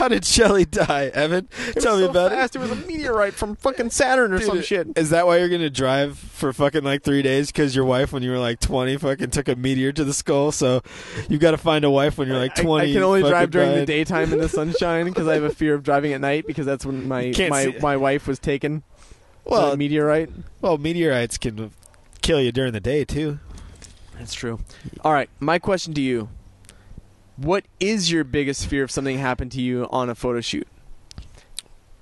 did Shelley die, Evan? Tell me about it. It was a meteorite from fucking Saturn or some shit. Is that why you're gonna drive for fucking like 3 days? Because your wife, when you were like 20, fucking took a meteor to the skull. So you've got to find a wife when you're like 20. I can only drive during the daytime in the sunshine because I have a fear of driving at night because that's when my wife was taken. Well, a meteorite. Well, meteorites can kill you during the day too. That's true. All right, my question to you. What is your biggest fear if something happened to you on a photo shoot?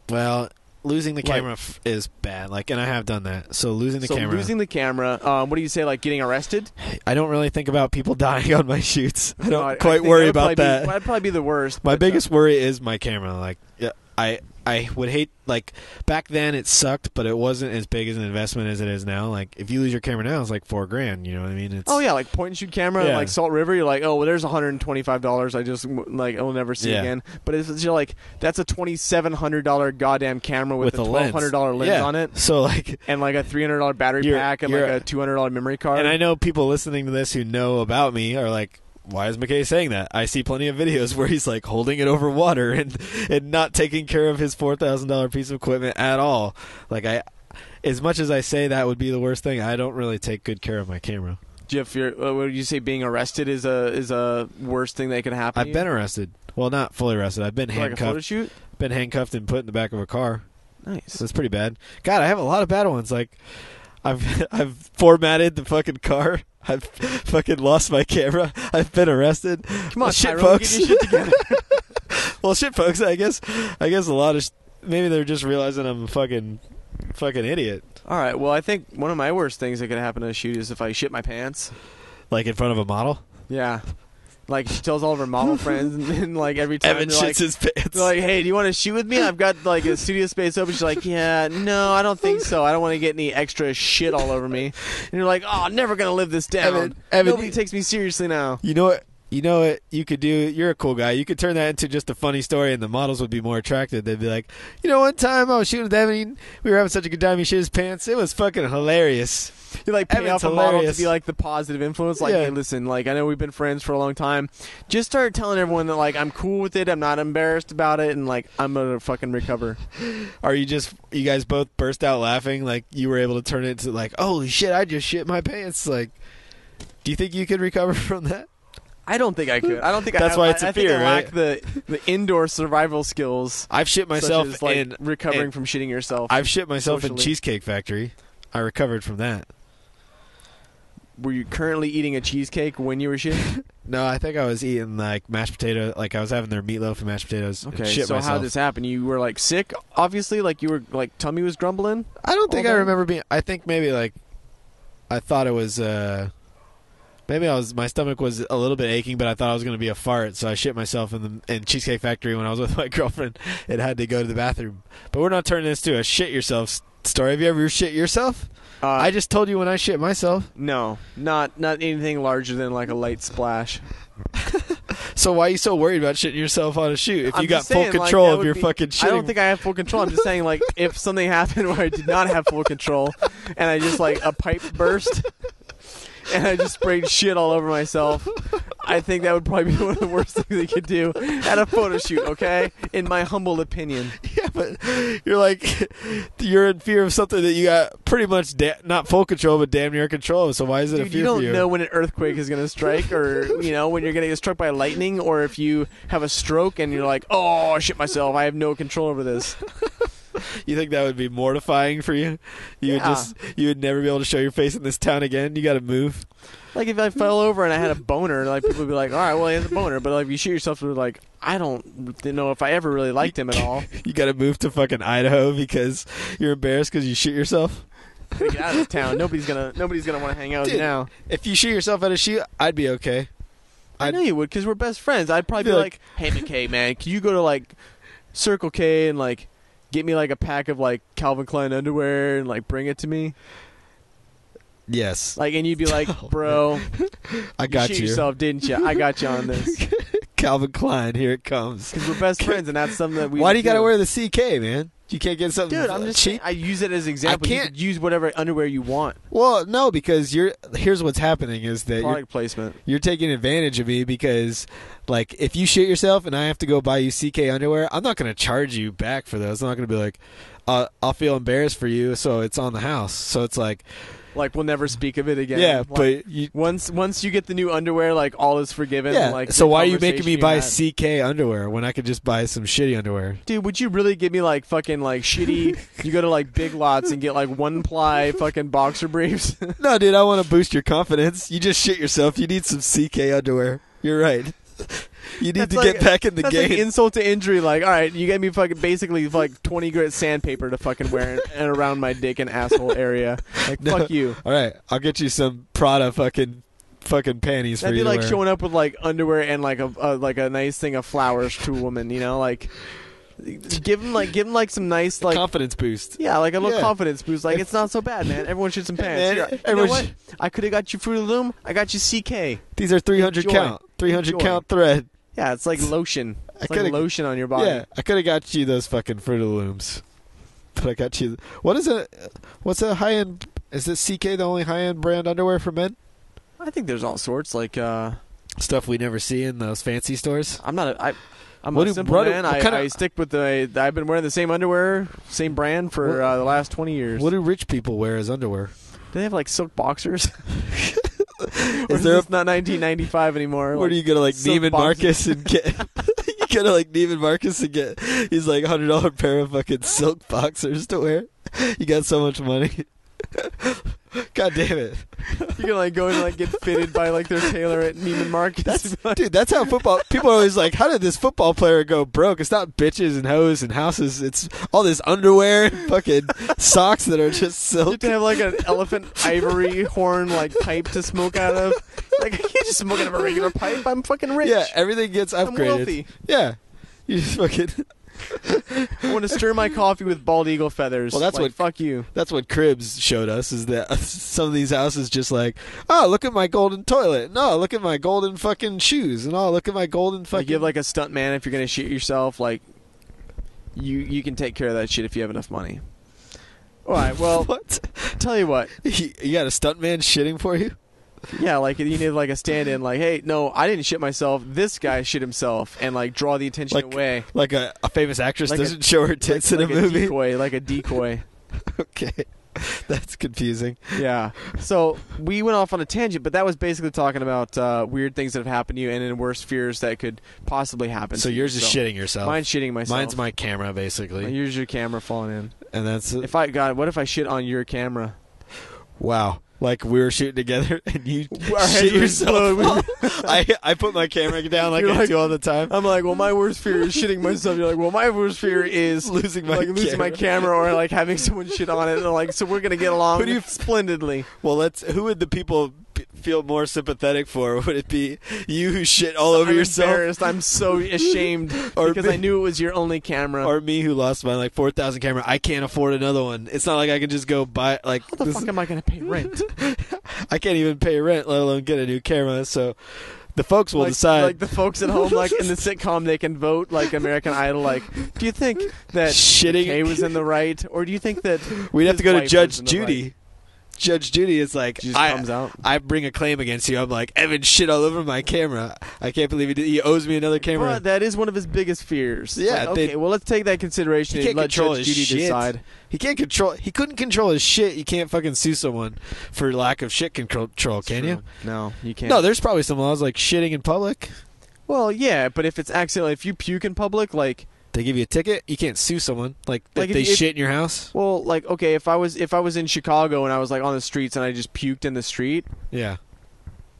Well, losing the camera is bad. Like, and I have done that. So losing the camera. Losing the camera. What do you say? Like getting arrested? I don't really think about people dying on my shoots. I don't quite worry about that. That'd probably be the worst. My biggest worry is my camera. Like, I would hate, like, back then it sucked, but it wasn't as big as an investment as it is now. Like, if you lose your camera now, it's like $4,000, you know what I mean? Like point and shoot camera, like Salt River, you're like, oh, well, there's $125 I just, like, I'll never see again. But it's, you're like, that's a $2,700 goddamn camera with a $1,200 lens on it. So, like... And, like, a $300 battery pack and, like, a $200 memory card. And I know people listening to this who know about me are like, why is McKay saying that? I see plenty of videos where he's like holding it over water and not taking care of his $4,000 piece of equipment at all. Like, as much as I say that would be the worst thing, I don't really take good care of my camera. Jeff, what would you say? Being arrested is a worst thing that could happen. I've been arrested. Well, not fully arrested. I've been handcuffed. Like a photo shoot? Been handcuffed and put in the back of a car. Nice. So it's pretty bad. God, I have a lot of bad ones. Like, I've formatted the fucking car. I've fucking lost my camera. I've been arrested. Come on, shit, folks. Get your shit together. Well, shit, folks. I guess a lot of maybe they're just realizing I'm a fucking idiot. All right. Well, I think one of my worst things that could happen to a shoot is if I shit my pants. Like in front of a model. Yeah. Like, she tells all of her model friends, and like, every time Evan shits his pants. They're like, hey, do you want to shoot with me? I've got, like, a studio space open. She's like, yeah, no, I don't think so. I don't want to get any extra shit all over me. And you're like, oh, I'm never going to live this down. Evan, nobody takes me seriously now. You know what? You know what you could do? You're a cool guy. You could turn that into just a funny story, and the models would be more attracted. They'd be like, one time I was shooting with Devin, we were having such a good time, he shit his pants. It was fucking hilarious. You like pay off a model to be like the positive influence. Like, Yeah. hey, listen, like I know we've been friends for a long time. Just start telling everyone that like I'm cool with it. I'm not embarrassed about it, and like I'm gonna fucking recover. Are you guys both burst out laughing? Like you were able to turn it into like, holy shit, I just shit my pants. Like, do you think you could recover from that? I don't think I could. I don't think That's why it's a fear, think I lack right? the indoor survival skills. I've shit myself such as, like, in recovering from shitting yourself. I've shit myself in socially. Cheesecake Factory. I recovered from that. Were you currently eating a cheesecake when you were shitting? No, I think I was eating like mashed potato. Like I was having their meatloaf and mashed potatoes. Okay, and shit so myself. how did this happen? You were like sick, obviously. Like you were like tummy was grumbling. I don't think all I day? remember being. I think maybe like I thought it was. Maybe my stomach was a little bit aching, but I thought I was going to be a fart, so I shit myself in Cheesecake Factory when I was with my girlfriend and had to go to the bathroom. But we're not turning this to a shit yourself story. Have you ever shit yourself? I just told you when I shit myself. No, not anything larger than like a light splash. So why are you so worried about shitting yourself on a shoot if I'm you got just saying, full like, control that of would your be- fucking shitting? I don't think I have full control. I'm just saying, like, if something happened where I did not have full control and I just, like, a pipe burst and I just sprayed shit all over myself, I think that would probably be one of the worst things you could do at a photo shoot, okay? In my humble opinion. Yeah, but you're in fear of something that you got pretty much not full control, but damn near control of. So why is it a Dude, fear you don't for you? know when an earthquake is going to strike or, when you're going to get struck by lightning or if you have a stroke and you're like, oh, shit myself, I have no control over this. You think that would be mortifying for you? You would never be able to show your face in this town again. You got to move. Like if I fell over and I had a boner, like people would be like, "All right, well he has a boner," but like if you shoot yourself, they're like, "I don't know if I ever really liked him at all." You got to move to fucking Idaho because you're embarrassed because you shit yourself. Get out of this town. Nobody's gonna want to hang out with you Dude, now. If you shoot yourself at a shoot, I'd be okay. I know you would because we're best friends. I'd probably be like, "Hey McKay, man, can you go to like Circle K and like get me like a pack of like Calvin Klein underwear and like bring it to me?" Yes. Like, and you'd be like, "Bro, I got you. you. Shit yourself, didn't you? I got you on this." Calvin Klein, here it comes. Because we're best friends, and that's something that we. Why do you got to wear the CK, man? You can't get something Dude, I'm just cheap. I use it as an example. You can't- could use whatever underwear you want. Well, no, because here's what's happening is that Product placement. you're taking advantage of me because, like, if you shit yourself and I have to go buy you CK underwear, I'm not going to charge you back for those. I'm not going to be like, I'll feel embarrassed for you, so it's on the house. So it's like, Like we'll never speak of it again. yeah, Like, but once you get the new underwear, like all is forgiven. yeah. Like So the why are you making me conversation buy you had. CK underwear when I could just buy some shitty underwear? Dude, would you really give me like fucking like shitty? You go to like Big Lots and get like 1-ply fucking boxer briefs. No, dude, I want to boost your confidence. You just shit yourself. You need some CK underwear. You're right. You need That's to like- get back in the That's game. like insult to injury. Like, all right, you get me fucking basically like 20 grit sandpaper to fucking wear and around my dick and asshole area. Like, No. fuck you. All right, I'll get you some Prada fucking panties for That'd you be to like wear. showing up with like underwear and like a nice thing of flowers to a woman. Like. Give him like some nice like confidence boost. yeah, like a little Yeah. confidence boost. Like it's not so bad, man. Everyone shoots some pants. Man, Here, you know everyone what? sh- I could have got you Fruit of the Loom. I got you CK. These are 300 Enjoy. count, 300 Enjoy. count thread. Yeah, it's like lotion. It's like coulda- lotion on your body. Yeah, I could have got you those fucking Fruit of the Looms, but I got you. What is it? What's a high end? Is this CK the only high end brand underwear for men? I think there's all sorts. Like Stuff we never see in those fancy stores. I'm What a do- simple what do- man. what kind of- I stick with I've been wearing the same underwear, same brand for What- the last 20 years. What do rich people wear as underwear? Do they have like silk boxers? Or Is there? it's not 1995 anymore? Where do you go to like silk Neiman boxers? Marcus and get? You go to like Neiman Marcus and get these like $100 pair of fucking silk boxers to wear. You got so much money. God damn it! You can like go and like get fitted by like their tailor at Neiman Marcus. Dude, that's how football. People are always like, "How did this football player go broke?" It's not bitches and hoes and houses. It's all this underwear, and fucking socks that are just You have silk. to have like an elephant ivory horn like pipe to smoke out of. Like I can't just smoke out of a regular pipe. I'm fucking rich. Yeah, everything gets I'm upgraded. wealthy. Yeah, you just fucking. I want to stir my coffee with bald eagle feathers. Well, that's like, what fuck you. That's what Cribs showed us, is that some of these houses just like, oh, look at my golden toilet. No, look at my golden fucking shoes. And oh, look at my golden fucking... Like, you have like a stunt man if you're going to shit yourself. Like, you can take care of that shit if you have enough money. All right, well, What? Tell you what. You got a stuntman shitting for you? Yeah, like you need like a stand-in. Like, hey, no, I didn't shit myself. This guy shit himself, and like draw the attention away. Like a famous actress Like doesn't show her tits in like a movie? Decoy, like a decoy. Okay. That's confusing. Yeah. So we went off on a tangent, but that was basically talking about weird things that have happened to you and then worst fears that could possibly happen. So to yours you. is shitting yourself. Mine's shitting myself. Mine's my camera, basically. Yours your camera falling in. And that's it. If I God, what if I shit on your camera? Wow. Like we were shooting together and you Our heads shit were yourself. I put my camera down like I do all the time. I'm like, well, my worst fear is shitting myself. You're like, well, my worst fear is losing my camera or like having someone shit on it. And like, so we're gonna get along splendidly. Well, who would the people feel more sympathetic for? Would it be you who shit all over yourself? I'm embarrassed. I'm so ashamed because I knew it was your only camera. Or me who lost my like 4,000 camera. I can't afford another one. It's not like I can just go buy like. How the fuck am I gonna pay rent? I can't even pay rent, let alone get a new camera. So the folks will decide. Like the folks at home, like in the sitcom, they can vote. Like American Idol. Like, do you think that shitting Kay was in the right, or do you think that we'd have to go to Judge right? Judy? Judge Judy is like, comes out. I bring a claim against you. I'm like, Evan shit all over my camera. I can't believe he owes me another camera. But that is one of his biggest fears. Yeah. Like, okay, well, let's take that consideration and let Judge Judy decide. He couldn't control his shit. You can't fucking sue someone for lack of shit control, can you? No, you can't. No, there's probably some laws like shitting in public. Well, yeah, but if it's accidental, if you puke in public, like they give you a ticket, you can't sue someone. Like if they shit in your house. Well, like okay, if I was in Chicago and I was like on the streets and I just puked in the street. Yeah.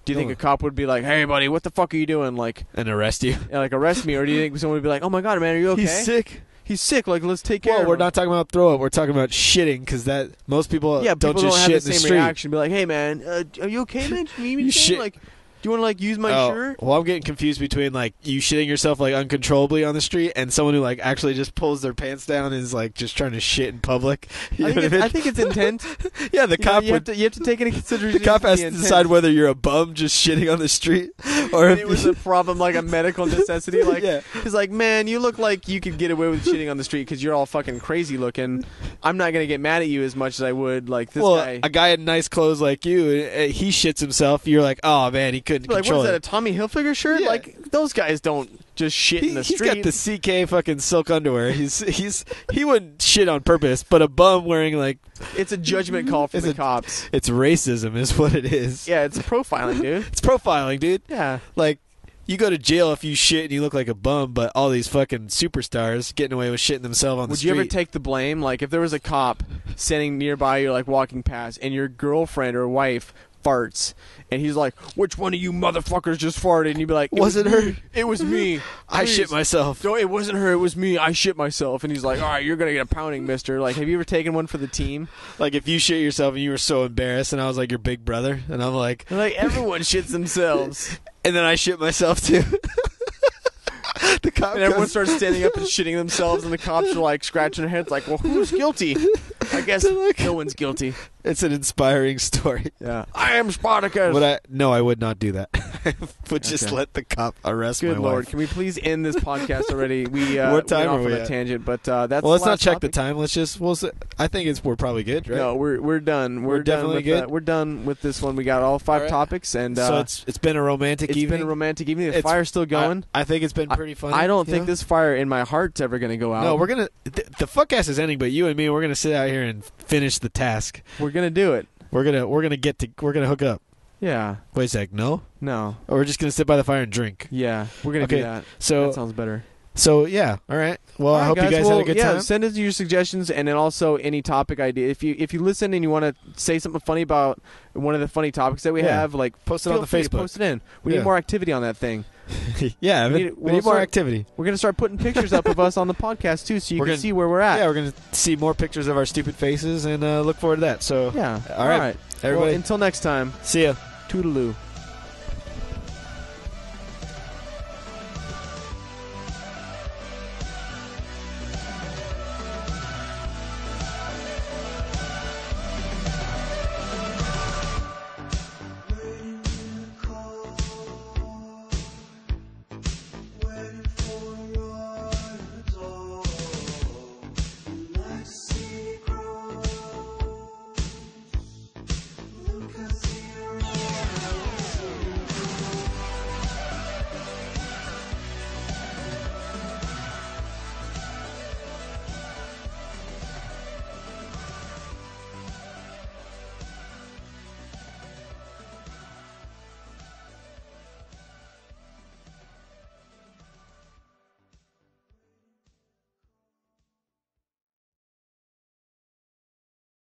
Do you think a cop would be like, "Hey, buddy, what the fuck are you doing?" Like, and arrest you? Yeah, like arrest me, or do you think someone would be like, "Oh my god, man, are you okay? He's sick. He's sick. Like, let's take care of him." We're not talking about throw up. We're talking about shitting because that most people don't people just have shit the in the same street. Reaction. Be like, "Hey, man, are you okay, man? Do you need me to shit. like, do you want to like use my shirt?" Well, I'm getting confused between like you shitting yourself like uncontrollably on the street and someone who like actually just pulls their pants down and is like just trying to shit in public. I think it's intent. Yeah, the cop you have to take into consideration. The cop has to decide whether you're a bum just shitting on the street or if it was a problem, like a medical necessity. Like, yeah. He's like, man, you look like you could get away with shitting on the street because you're all fucking crazy looking. I'm not gonna get mad at you as much as I would like this guy. A guy in nice clothes like you, he shits himself. You're like, oh man, he couldn't control what is it. that? A Tommy Hilfiger shirt? Yeah. Like those guys don't just shit in the street. He's got the CK fucking silk underwear. He wouldn't shit on purpose, but a bum wearing like it's a judgment call from the cops. It's racism, is what it is. Yeah, it's profiling, dude. It's profiling, dude. Yeah, like. You go to jail if you shit and you look like a bum, but all these fucking superstars getting away with shitting themselves on the street. Would you ever take the blame? Like, if there was a cop sitting nearby, you're like walking past, and your girlfriend or wife farts, and he's like, "Which one of you motherfuckers just farted?" And you'd be like, "Was it her? It was me. I shit myself." No, it wasn't her. It was me. I shit myself. And he's like, "All right, you're gonna get a pounding, mister." Like, have you ever taken one for the team? Like, if you shit yourself and you were so embarrassed, and I was like your big brother, and I'm like, everyone shits themselves. And then I shit myself too. The cop and everyone starts standing up and shitting themselves, and the cops are like scratching their heads, like, "Well, who's guilty?" I guess no one's guilty. It's an inspiring story. Yeah, I am Spartacus. No, I would not do that. I would just let the cop arrest my wife. Good Lord, can we please end this podcast already? What time are we on at? A tangent, but that's. Well, let's not check topic. the time. I think we're probably good, right? No, we're done. We're definitely done with good. We're done with this one. We got all 5 topics, and so it's been a romantic evening. It's been a romantic evening. The fire's still going. I think it's been pretty fun. I don't think this fire in my heart's ever going to go out. No, we're gonna. The Fuckcast is ending, but you and me, we're gonna sit out here and finish the task. We're gonna do it. We're gonna hook up. Yeah. Wait a sec. No. Or we're just gonna sit by the fire and drink. Yeah, we're gonna do that. So that sounds better. So yeah, all right. Well, I hope you guys had a good time. Send us your suggestions and then also any topic idea. If you listen and you want to say something funny about one of the funny topics that we have, like post it on the Facebook. Post it in. We need more activity on that thing. Yeah, we need more activity. We're gonna start putting pictures up of us on the podcast too, so you can see where we're at. Yeah, we're gonna see more pictures of our stupid faces and look forward to that. So yeah, all right. Everybody, well, until next time. See ya. Toodaloo.